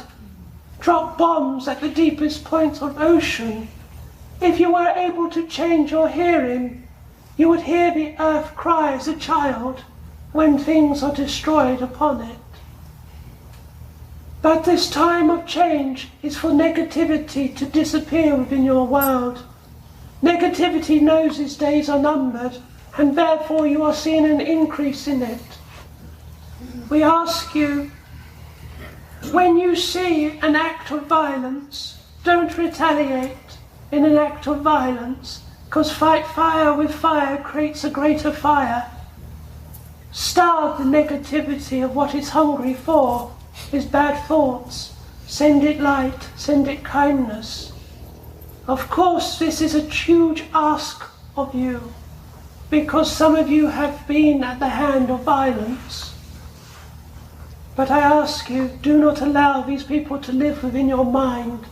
drop bombs at the deepest points of ocean. If you were able to change your hearing, you would hear the earth cry as a child when things are destroyed upon it. But this time of change is for negativity to disappear within your world. Negativity knows its days are numbered, and therefore you are seeing an increase in it. We ask you, when you see an act of violence, don't retaliate in an act of violence, because fight fire with fire creates a greater fire. Starve the negativity of what it's hungry for. Is bad thoughts. Send it light, send it kindness. Of course, this is a huge ask of you, because some of you have been at the hand of violence. But I ask you, do not allow these people to live within your mind.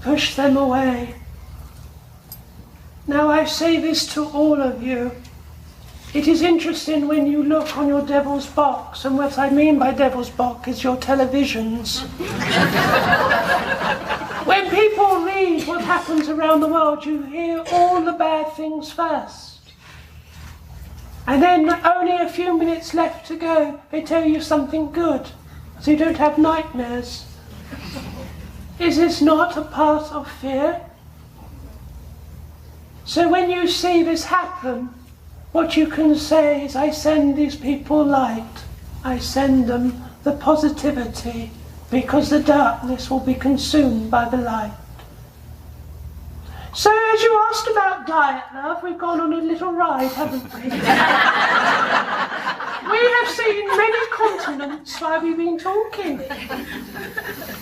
Push them away. Now I say this to all of you. It is interesting when you look on your devil's box, and what I mean by devil's box is your televisions. When people read what happens around the world, you hear all the bad things first. And then only a few minutes left to go, they tell you something good, so you don't have nightmares. Is this not a part of fear? So when you see this happen, what you can say is, I send these people light. I send them the positivity, because the darkness will be consumed by the light. So as you asked about diet, love, we've gone on a little ride, haven't we? We have seen many continents while we've been talking.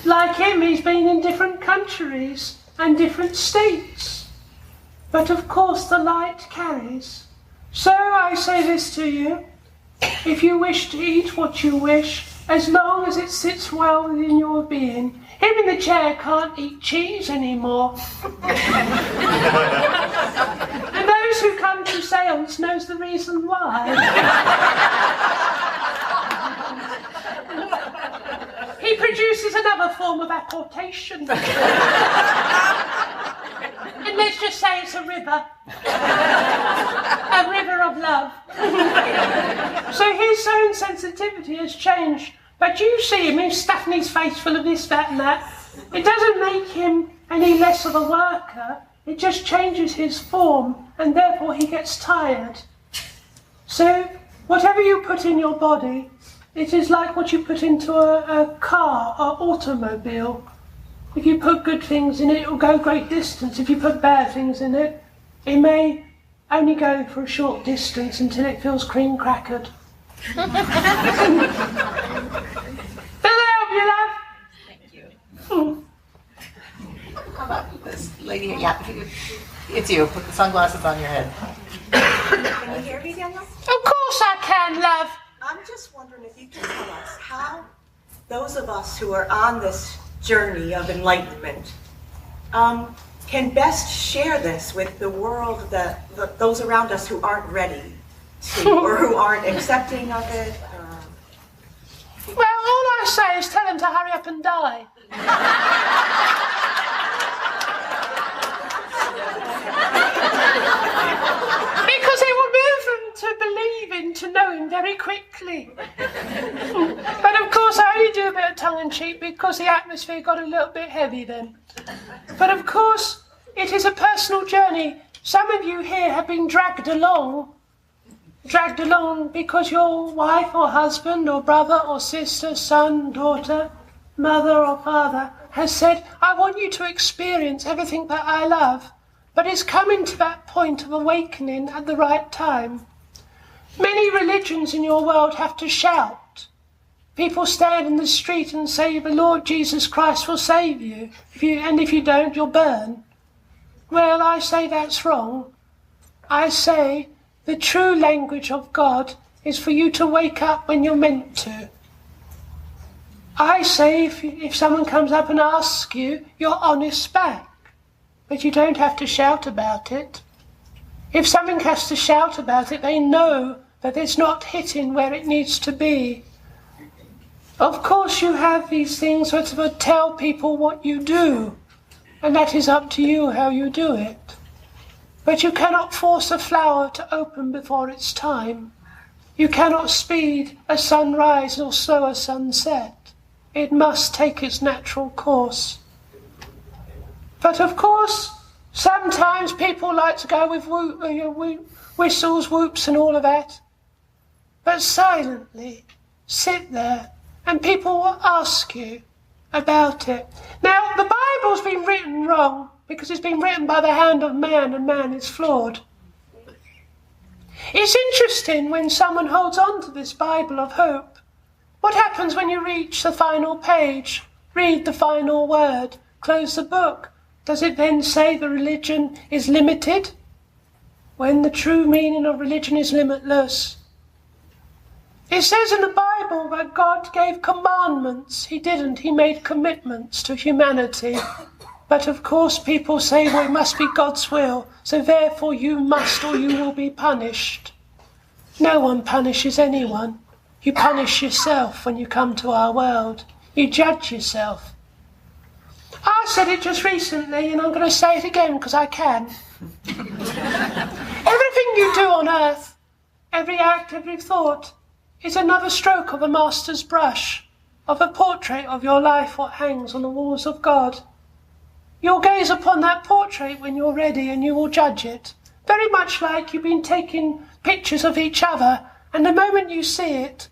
Like him, he's been in different countries and different states. But of course the light carries. So I say this to you, if you wish to eat what you wish, as long as it sits well within your being. Him in the chair can't eat cheese anymore. And those who come to seance knows the reason why. He produces another form of apportation. And let's just say it's a river. A river of love. So his own sensitivity has changed. But you see him, he's stuffing his face full of this, that and that. It doesn't make him any less of a worker. It just changes his form, and therefore he gets tired. So whatever you put in your body, it is like what you put into a car or automobile. If you put good things in it, it will go a great distance. If you put bad things in it, it may only go for a short distance until it feels cream-crackered. Does that help you, love? Thank you. How about this lady here? Yeah, it's you. Put the sunglasses on your head. Can you hear me, Daniel? Of course I can, love. I'm just wondering if you can tell us how those of us who are on this journey of enlightenment can best share this with the world, those around us who aren't ready to, or who aren't accepting of it. Well, all I say is tell them to hurry up and die. know him very quickly. But of course I only do a bit of tongue-in-cheek because the atmosphere got a little bit heavy then. But of course it is a personal journey. Some of you here have been dragged along because your wife or husband or brother or sister, son, daughter, mother or father has said, I want you to experience everything that I love. But it's coming to that point of awakening at the right time. Many religions in your world have to shout. People stand in the street and say, the Lord Jesus Christ will save you. And if you don't, you'll burn. Well, I say that's wrong. I say the true language of God is for you to wake up when you're meant to. I say if someone comes up and asks you, you're honest back. But you don't have to shout about it. If something has to shout about it, they know that it's not hitting where it needs to be. Of course you have these things that would tell people what you do, and that is up to you how you do it. But you cannot force a flower to open before its time. You cannot speed a sunrise or slow a sunset. It must take its natural course. But of course, sometimes people like to go with whistles, whoops and all of that. But silently, sit there and people will ask you about it. Now, the Bible's been written wrong because it's been written by the hand of man and man is flawed. It's interesting when someone holds on to this Bible of hope. What happens when you reach the final page, read the final word, close the book? Does it then say the religion is limited? When the true meaning of religion is limitless. It says in the Bible that God gave commandments. He didn't. He made commitments to humanity. But of course people say, well, it must be God's will, so therefore you must or you will be punished. No one punishes anyone. You punish yourself when you come to our world. You judge yourself. I said it just recently, and I'm going to say it again because I can. Everything you do on earth, every act, every thought, is another stroke of a master's brush, of a portrait of your life what hangs on the walls of God. You'll gaze upon that portrait when you're ready and you will judge it. Very much like you've been taking pictures of each other, and the moment you see it,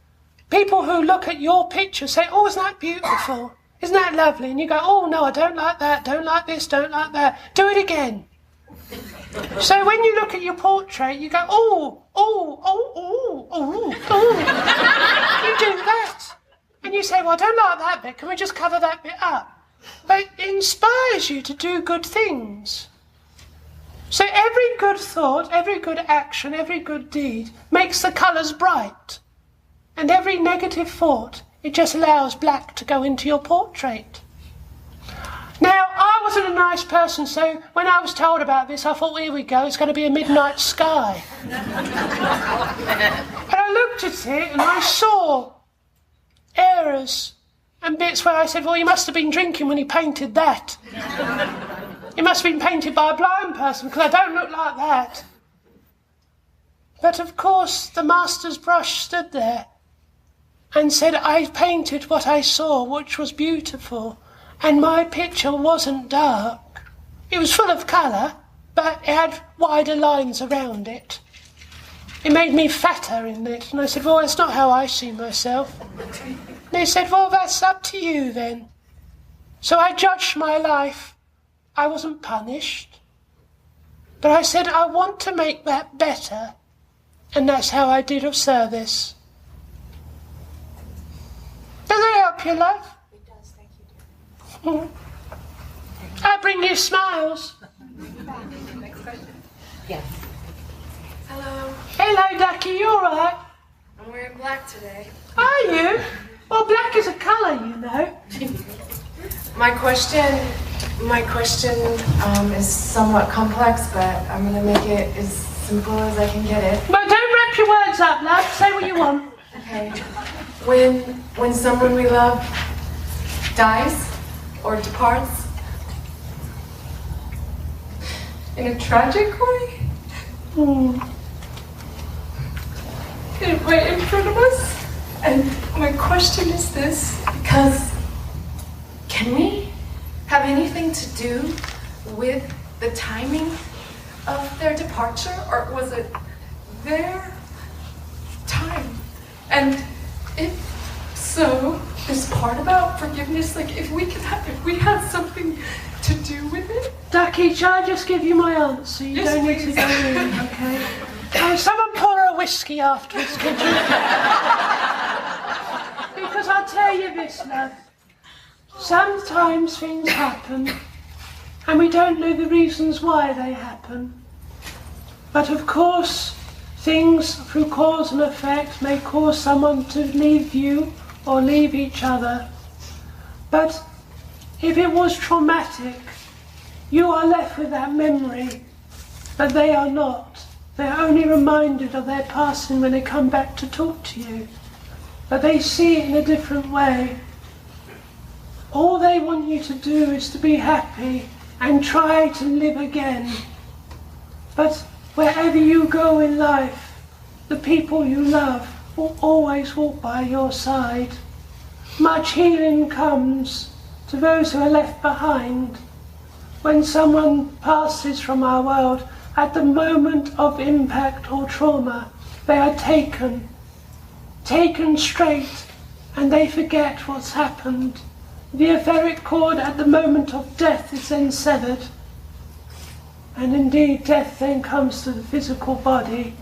people who look at your picture say, oh, isn't that beautiful? Isn't that lovely? And you go, oh no, I don't like that, don't like this, don't like that. Do it again. So when you look at your portrait, you go, oh, oh, oh, oh, oh, oh. You do that. And you say, well, I don't like that bit, can we just cover that bit up? But it inspires you to do good things. So every good thought, every good action, every good deed makes the colours bright. And every negative thought, it just allows black to go into your portrait. Now, I wasn't a nice person, so when I was told about this, I thought, here we go, it's going to be a midnight sky. And I looked at it and I saw errors and bits where I said, well, he must have been drinking when he painted that. It must have been painted by a blind person, because I don't look like that. But of course, the master's brush stood there and said, I painted what I saw, which was beautiful, and my picture wasn't dark. It was full of colour, but it had wider lines around it. It made me fatter in it, and I said, well, that's not how I see myself. And they said, well, that's up to you then. So I judged my life. I wasn't punished. But I said, I want to make that better, and that's how I did of service. Does that help you, love? It does, thank you, dear. I bring you smiles. Next question. Yes. Hello. Hello, Ducky, you all right? I'm wearing black today. Are you? Well, black is a colour, you know. My question is somewhat complex, but I'm going to make it as simple as I can get it. But don't wrap your words up, love. Say what you want. Okay. When someone we love dies or departs in a tragic way, right in front of us. And my question is this, because can we have anything to do with the timing of their departure, or was it their time? And if so, this part about forgiveness, like if we had something to do with it? Ducky, shall I just give you my answer? You don't need to go in, okay? Someone pour her a whiskey afterwards, could you? Because I'll tell you this, love. Sometimes things happen, and we don't know the reasons why they happen. But of course, things through cause and effect may cause someone to leave you or leave each other. But if it was traumatic, you are left with that memory, but they are not. They're only reminded of their passing when they come back to talk to you. But they see it in a different way. All they want you to do is to be happy and try to live again. But wherever you go in life, the people you love will always walk by your side. Much healing comes to those who are left behind. When someone passes from our world, at the moment of impact or trauma, they are taken straight, and they forget what's happened. The etheric cord at the moment of death is then severed. And indeed, death then comes to the physical body.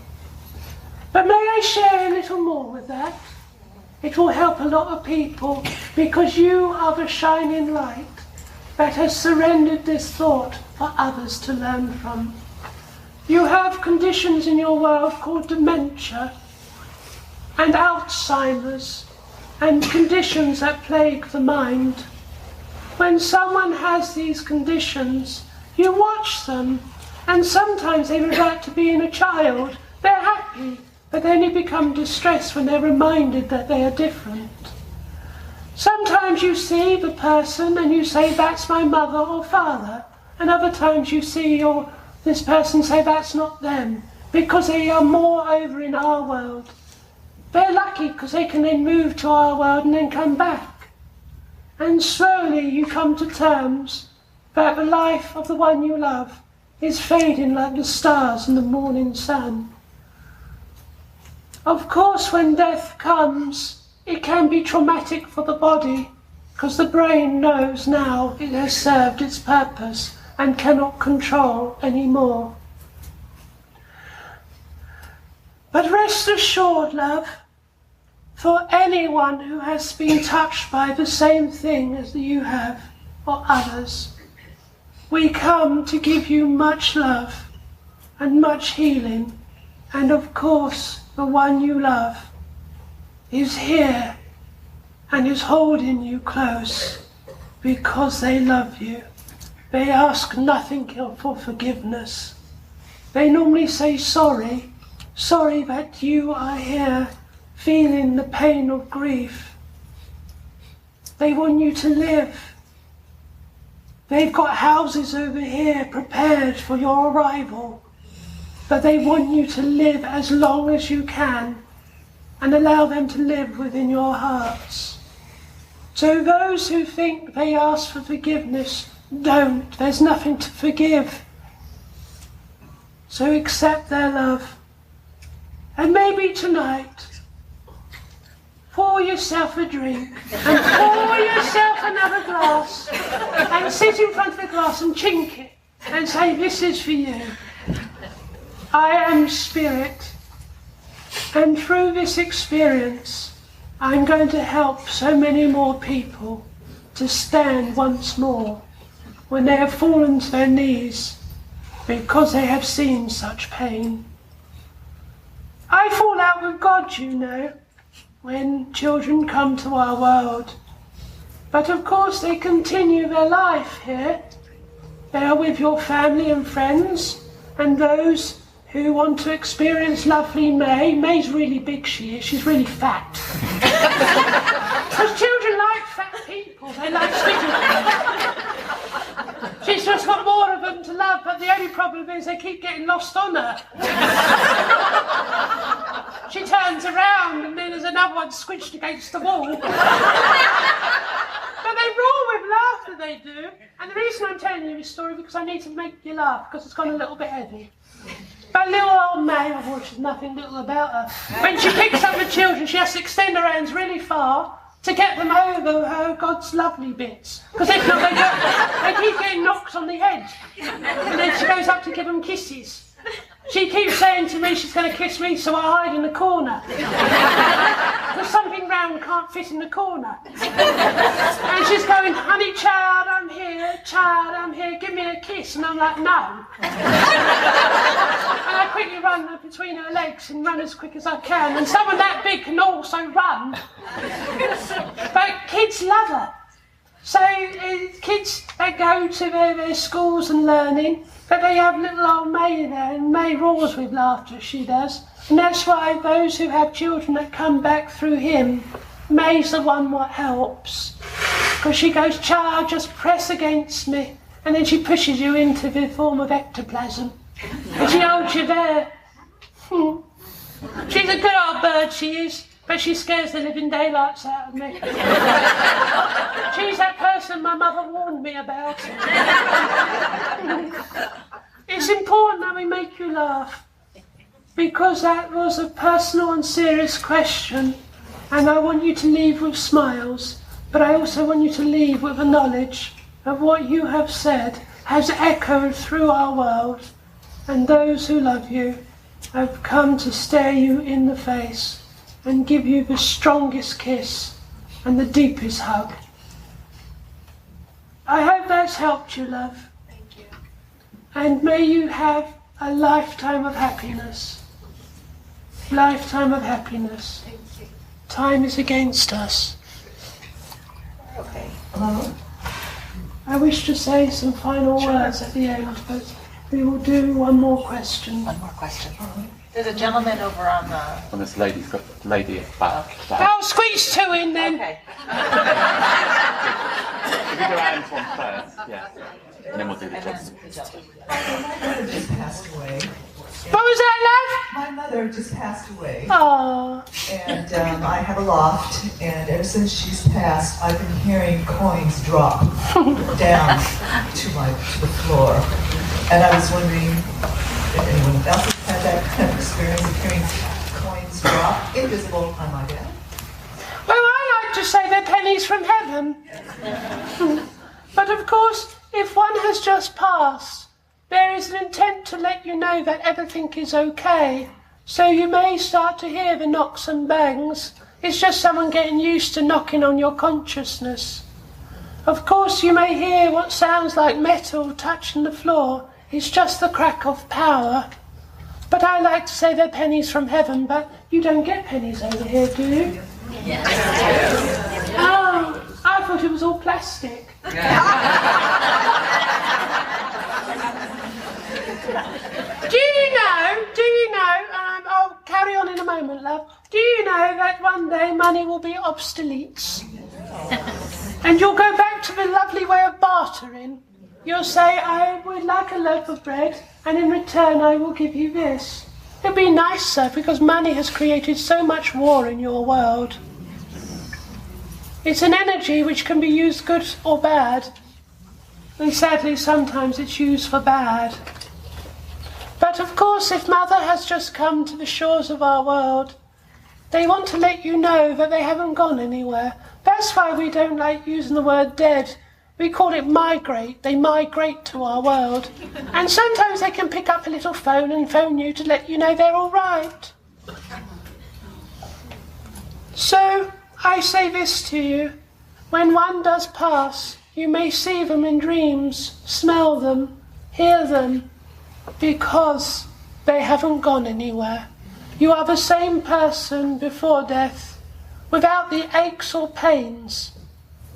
But may I share a little more with that? It will help a lot of people, because you are the shining light that has surrendered this thought for others to learn from. You have conditions in your world called dementia and Alzheimer's and conditions that plague the mind. When someone has these conditions, you watch them, and sometimes they revert to being a child. They're happy, but then you become distressed when they're reminded that they are different. Sometimes you see the person and you say, that's my mother or father, and other times you see this person say, that's not them, because they are more over in our world. They're lucky because they can then move to our world and then come back. And slowly you come to terms that the life of the one you love is fading like the stars in the morning sun. Of course, when death comes, it can be traumatic for the body, because the brain knows now it has served its purpose and cannot control anymore. But rest assured, love, for anyone who has been touched by the same thing as you have, or others, we come to give you much love and much healing, and of course the one you love is here and is holding you close because they love you. They ask nothing for forgiveness. They normally say sorry that you are here feeling the pain of grief. They want you to live. They've got houses over here prepared for your arrival, but they want you to live as long as you can and allow them to live within your hearts. So those who think they ask for forgiveness, don't. There's nothing to forgive. So accept their love. And maybe tonight, pour yourself a drink and pour yourself another glass and sit in front of the glass and chink it and say, this is for you. I am spirit, and through this experience I'm going to help so many more people to stand once more when they have fallen to their knees because they have seen such pain. I fall out with God, you know, when children come to our world. But of course they continue their life here. They are with your family and friends, and those who want to experience lovely May. May's really big, she is. She's really fat. Because children like fat people. They like sweet. She's just got more of them to love, but but the only problem is they keep getting lost on her. She turns around and then there's another one squished against the wall. But they roar with laughter, they do. And the reason I'm telling you this story because I need to make you laugh because it's gone a little bit heavy. But little old May, well, there's nothing little about her. When she picks up the children, she has to extend her hands really far to get them over her God's lovely bits. Because if not, they keep getting knocks on the head. And then she goes up to give them kisses. She keeps saying to me she's going to kiss me, so I hide in the corner. Because something round can't fit in the corner. And she's going, honey child, I'm here, give me a kiss. And I'm like, no. And I quickly run between her legs and run as quick as I can. And someone that big can also run. But kids love her. So kids, they go to their schools and learning, but they have little old May there, and May roars with laughter, she does. And that's why those who have children that come back through him, May's the one what helps. Because she goes, child, just press against me. And then she pushes you into the form of ectoplasm. And she holds you there. She's a good old bird, she is. But she scares the living daylights out of me. She's that person my mother warned me about. It's important that we make you laugh, because that was a personal and serious question, and I want you to leave with smiles, but I also want you to leave with the knowledge of what you have said has echoed through our world, and those who love you have come to stare you in the face and give you the strongest kiss and the deepest hug. I hope that's helped you, love. Thank you. And may you have a lifetime of happiness. Lifetime of happiness. Thank you. Time is against us. Okay. Hello? I wish to say some final words at the end, but we will do one more question. One more question. There's a gentleman over on the... And this lady's got the lady at the back. I'll squeeze two in then. Okay. If we go Aaron's one first, yeah. And then we'll do the jobs. My mother just passed away. What was that, love? My mother just passed away. Aww. And I have a loft, and ever since she's passed, I've been hearing coins drop down to the floor. And I was wondering if anyone else has had that kind of experience of hearing coins drop, invisible on my bed. Well, I like to say they're pennies from heaven. But of course, if one has just passed, there is an intent to let you know that everything is okay. So you may start to hear the knocks and bangs. It's just someone getting used to knocking on your consciousness. Of course, you may hear what sounds like metal touching the floor. It's just the crack of power. But I like to say they're pennies from heaven, but you don't get pennies over here, do you? Yes. Oh, I thought it was all plastic. Do you know, I'll carry on in a moment, love. Do you know that one day money will be obsolete? And you'll go back to the lovely way of bartering. You'll say, I would like a loaf of bread, and in return I will give you this. It'll be nicer because money has created so much war in your world. It's an energy which can be used good or bad. And sadly, sometimes it's used for bad. But of course, if Mother has just come to the shores of our world, they want to let you know that they haven't gone anywhere. That's why we don't like using the word dead. We call it migrate. They migrate to our world. And sometimes they can pick up a little phone and phone you to let you know they're all right. So, I say this to you. When one does pass, you may see them in dreams, smell them, hear them, because they haven't gone anywhere. You are the same person before death, without the aches or pains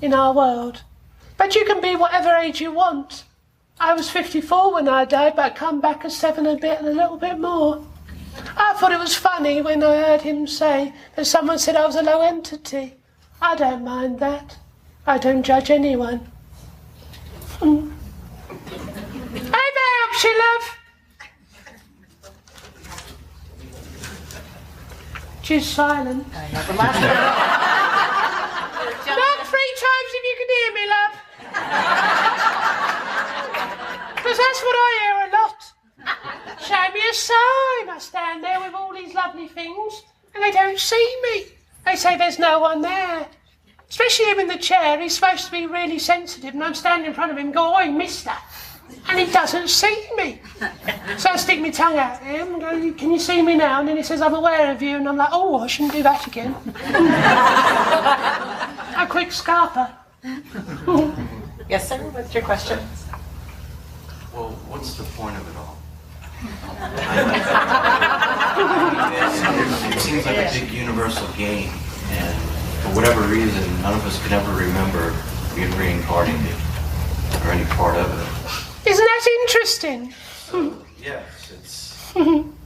in our world. But you can be whatever age you want. I was 54 when I died, but I come back as 7 a bit and a little bit more. I thought it was funny when I heard him say that someone said I was a low entity. I don't mind that. I don't judge anyone. Hey there, helps you, love. She's silent. Not 3 times if you can hear me, love. Because that's what I hear a lot. Show me a sign. I stand there with all these lovely things and they don't see me. They say there's no one there. Especially him in the chair. He's supposed to be really sensitive and I'm standing in front of him going, "Oi, mister." And he doesn't see me. So I stick my tongue out at him and go, "Can you see me now?" And then he says, "I'm aware of you." And I'm like, "Oh, I shouldn't do that again." A quick scarper. Yes, sir. What's your question? Well, what's the point of it all? It seems like a big universal game, and for whatever reason, none of us can ever remember being reincarnated or any part of it. Isn't that interesting? Yes,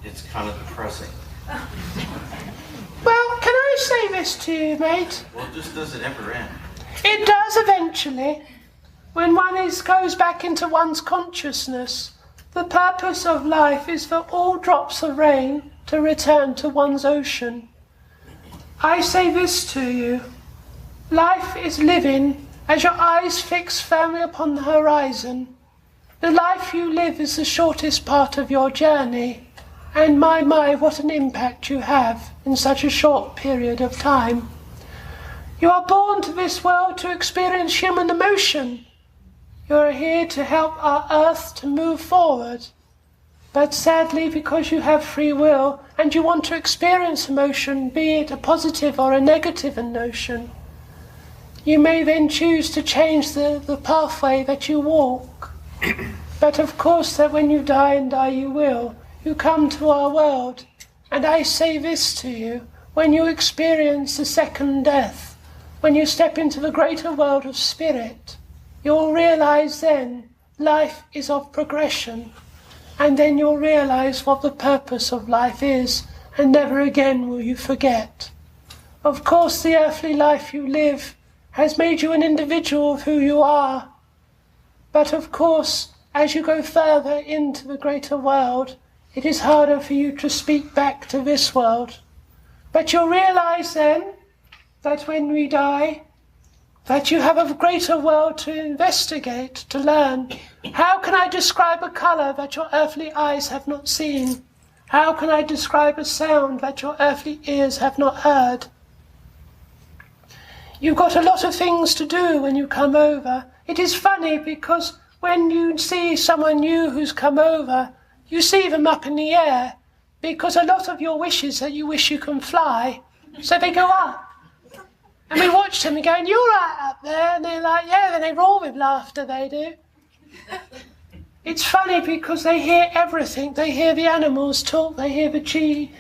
it's kind of depressing. Well, can I say this to you, mate? Well, just does it ever end? It does eventually. When one goes back into one's consciousness, the purpose of life is for all drops of rain to return to one's ocean. I say this to you. Life is living as your eyes fix firmly upon the horizon. The life you live is the shortest part of your journey. And my, what an impact you have in such a short period of time. You are born to this world to experience human emotion. You are here to help our earth to move forward. But sadly, because you have free will and you want to experience emotion, be it a positive or a negative emotion, you may then choose to change the pathway that you walk. But of course that when you die, and die you will, you come to our world. And I say this to you, when you experience the second death, when you step into the greater world of spirit, you'll realize then life is of progression. And then you'll realize what the purpose of life is, and never again will you forget. Of course, the earthly life you live has made you an individual of who you are. But of course, as you go further into the greater world, it is harder for you to speak back to this world. But you'll realize then that when we die, that you have a greater world to investigate, to learn. How can I describe a colour that your earthly eyes have not seen? How can I describe a sound that your earthly ears have not heard? You've got a lot of things to do when you come over. It is funny because when you see someone new who's come over, you see them up in the air because a lot of your wishes that you wish you can fly, so they go up. And we watch them and go, "You're right up there." And they're like, "Yeah," then they roar with laughter, they do. It's funny because they hear everything. They hear the animals talk, they hear the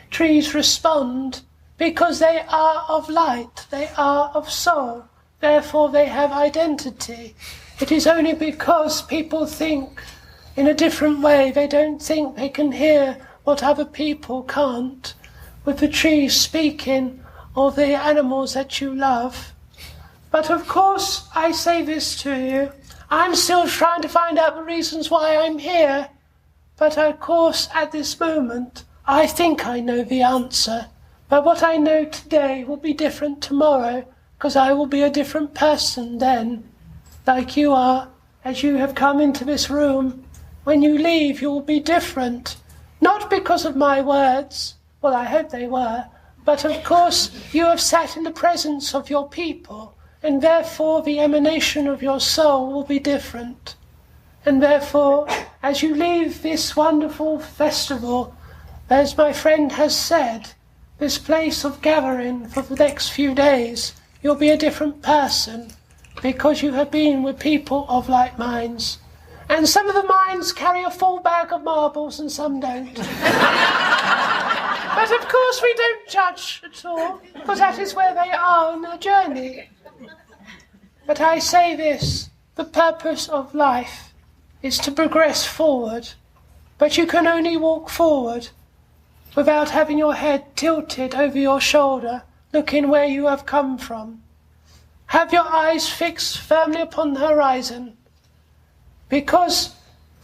trees respond, because they are of light, they are of soul. Therefore they have identity. It is only because people think in a different way, they don't think they can hear what other people can't, with the trees speaking, or the animals that you love. But of course, I say this to you, I'm still trying to find out the reasons why I'm here. But of course, at this moment, I think I know the answer. But what I know today will be different tomorrow, because I will be a different person then, like you are, as you have come into this room. When you leave, you will be different, not because of my words, well, I hope they were, but of course you have sat in the presence of your people, and therefore the emanation of your soul will be different. And therefore, as you leave this wonderful festival, as my friend has said, this place of gathering for the next few days, you'll be a different person, because you have been with people of like minds. And some of the minds carry a full bag of marbles and some don't. But of course we don't judge at all, because that is where they are on their journey. But I say this, the purpose of life is to progress forward. But you can only walk forward without having your head tilted over your shoulder, looking where you have come from. Have your eyes fixed firmly upon the horizon, because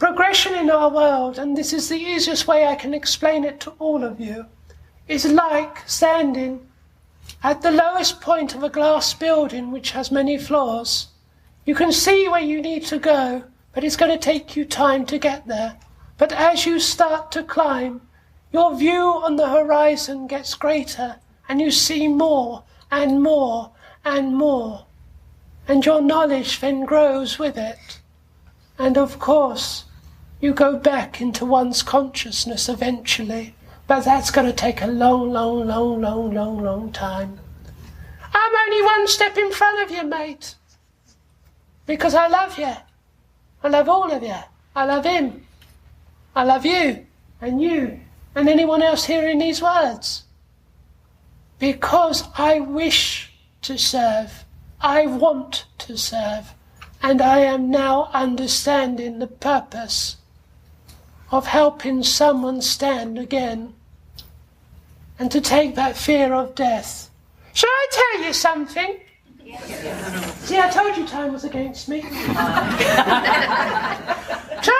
progression in our world, and this is the easiest way I can explain it to all of you, is like standing at the lowest point of a glass building which has many floors. You can see where you need to go, but it's going to take you time to get there. But as you start to climb, your view on the horizon gets greater, and you see more and more and more. And your knowledge then grows with it. And of course, you go back into one's consciousness eventually, but that's going to take a long, long, long, long, long, long time. I'm only one step in front of you, mate, because I love you. I love all of you. I love him. I love you, and anyone else hearing these words. Because I wish to serve. I want to serve. And I am now understanding the purpose of helping someone stand again and to take that fear of death. Shall I tell you something? Yes. See, I told you time was against me. Shall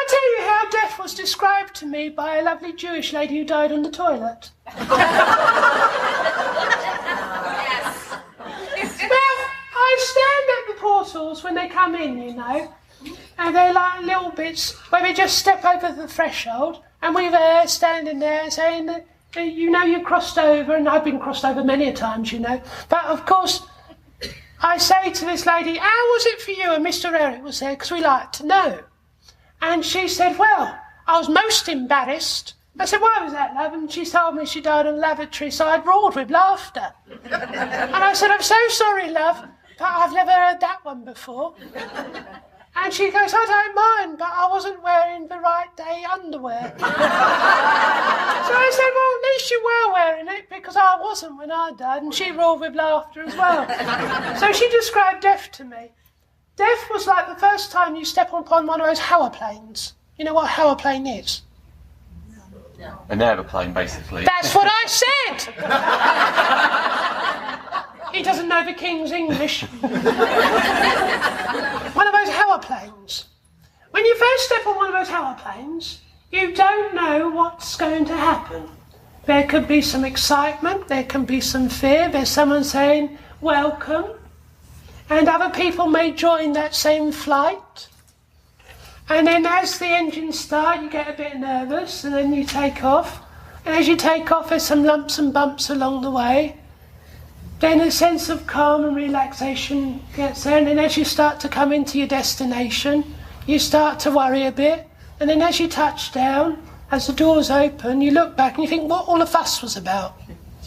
I tell you how death was described to me by a lovely Jewish lady who died on the toilet? Well, I stand at the portals when they come in, you know, and they're like little bits where we just step over the threshold, and we're there, standing there, saying that, you know, you crossed over, and I've been crossed over many a times, you know. But of course, I say to this lady, how was it for you? And Mr. Eric was there, because we like to know. And she said, well, I was most embarrassed. I said, why was that, love? And she told me she died in a lavatory, so I roared with laughter. And I said, I'm so sorry, love, but I've never heard that one before. And she goes, I don't mind, but I wasn't wearing the right day underwear. So I said, well, at least you were wearing it, because I wasn't when I died, and she roared with laughter as well. So she described death to me. Death was like the first time you step upon one of those hoverplanes. You know what a hoverplane is? An aeroplane, basically. That's what I said! He doesn't know the King's English. One of those hoverplanes. When you first step on one of those hoverplanes, you don't know what's going to happen. There could be some excitement, there can be some fear, there's someone saying, welcome, and other people may join that same flight. And then as the engines start, you get a bit nervous, and then you take off. And as you take off, there's some lumps and bumps along the way. Then a sense of calm and relaxation gets there, and then as you start to come into your destination, you start to worry a bit. And then as you touch down, as the doors open, you look back and you think, what all the fuss was about?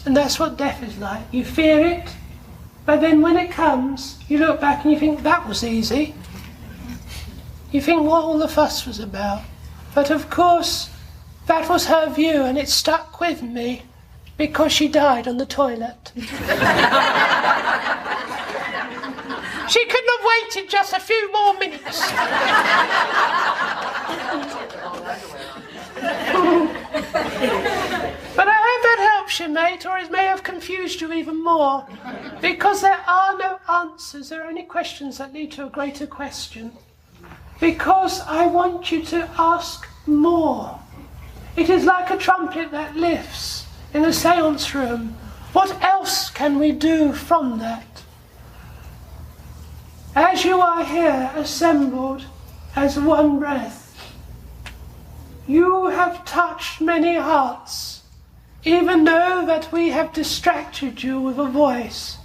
And that's what death is like. You fear it, but then when it comes, you look back and you think, that was easy. You think what all the fuss was about. But of course, that was her view, and it stuck with me because she died on the toilet. She couldn't have waited just a few more minutes. But I hope that helps you, mate, or it may have confused you even more. Because there are no answers, there are only questions that lead to a greater question. Because I want you to ask more. It is like a trumpet that lifts in a seance room. What else can we do from that? As you are here assembled as one breath, you have touched many hearts, even though that we have distracted you with a voice.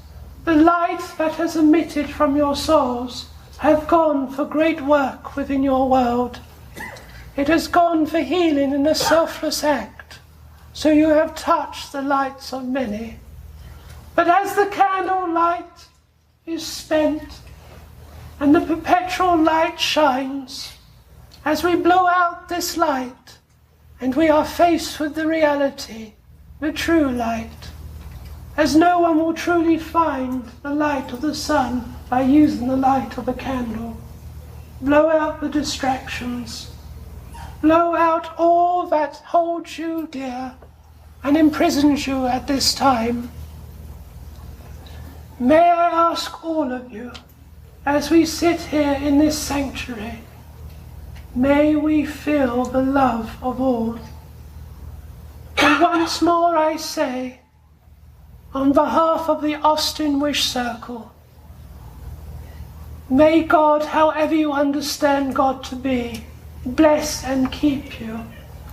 The light that has emitted from your souls have gone for great work within your world. It has gone for healing in a selfless act, so you have touched the lights of many. But as the candle light is spent and the perpetual light shines, as we blow out this light and we are faced with the reality, the true light, as no one will truly find the light of the sun by using the light of a candle. Blow out the distractions. Blow out all that holds you dear and imprisons you at this time. May I ask all of you, as we sit here in this sanctuary, may we feel the love of all. And once more I say, on behalf of the Austin Wish Circle, may God, however you understand God to be, bless and keep you,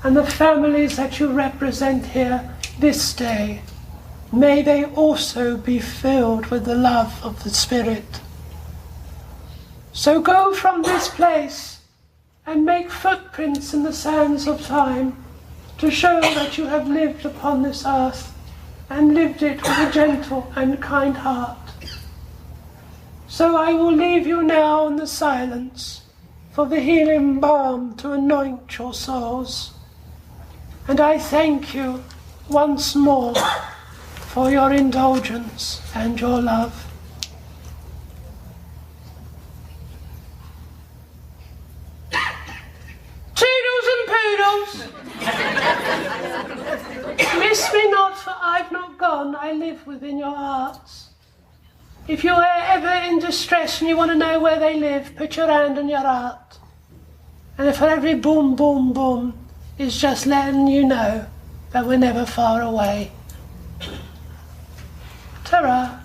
and the families that you represent here this day. May they also be filled with the love of the Spirit. So go from this place and make footprints in the sands of time to show that you have lived upon this earth and lived it with a gentle and kind heart. So I will leave you now in the silence for the healing balm to anoint your souls. And I thank you once more for your indulgence and your love. Toodles and poodles! Miss me not, for I've not gone, I live within your hearts. If you are ever in distress and you want to know where they live, put your hand on your heart. And for every boom, boom, boom is just letting you know that we're never far away. Ta-ra.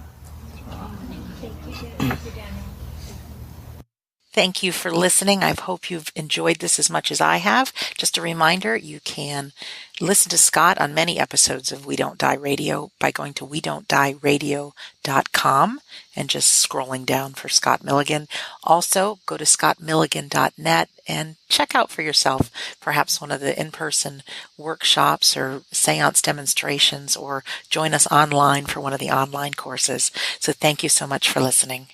Thank you for listening. I hope you've enjoyed this as much as I have. Just a reminder, you can listen to Scott on many episodes of We Don't Die Radio by going to wedon'tdieradio.com and just scrolling down for Scott Milligan. Also, go to scottmilligan.net and check out for yourself perhaps one of the in-person workshops or seance demonstrations, or join us online for one of the online courses. So thank you so much for listening.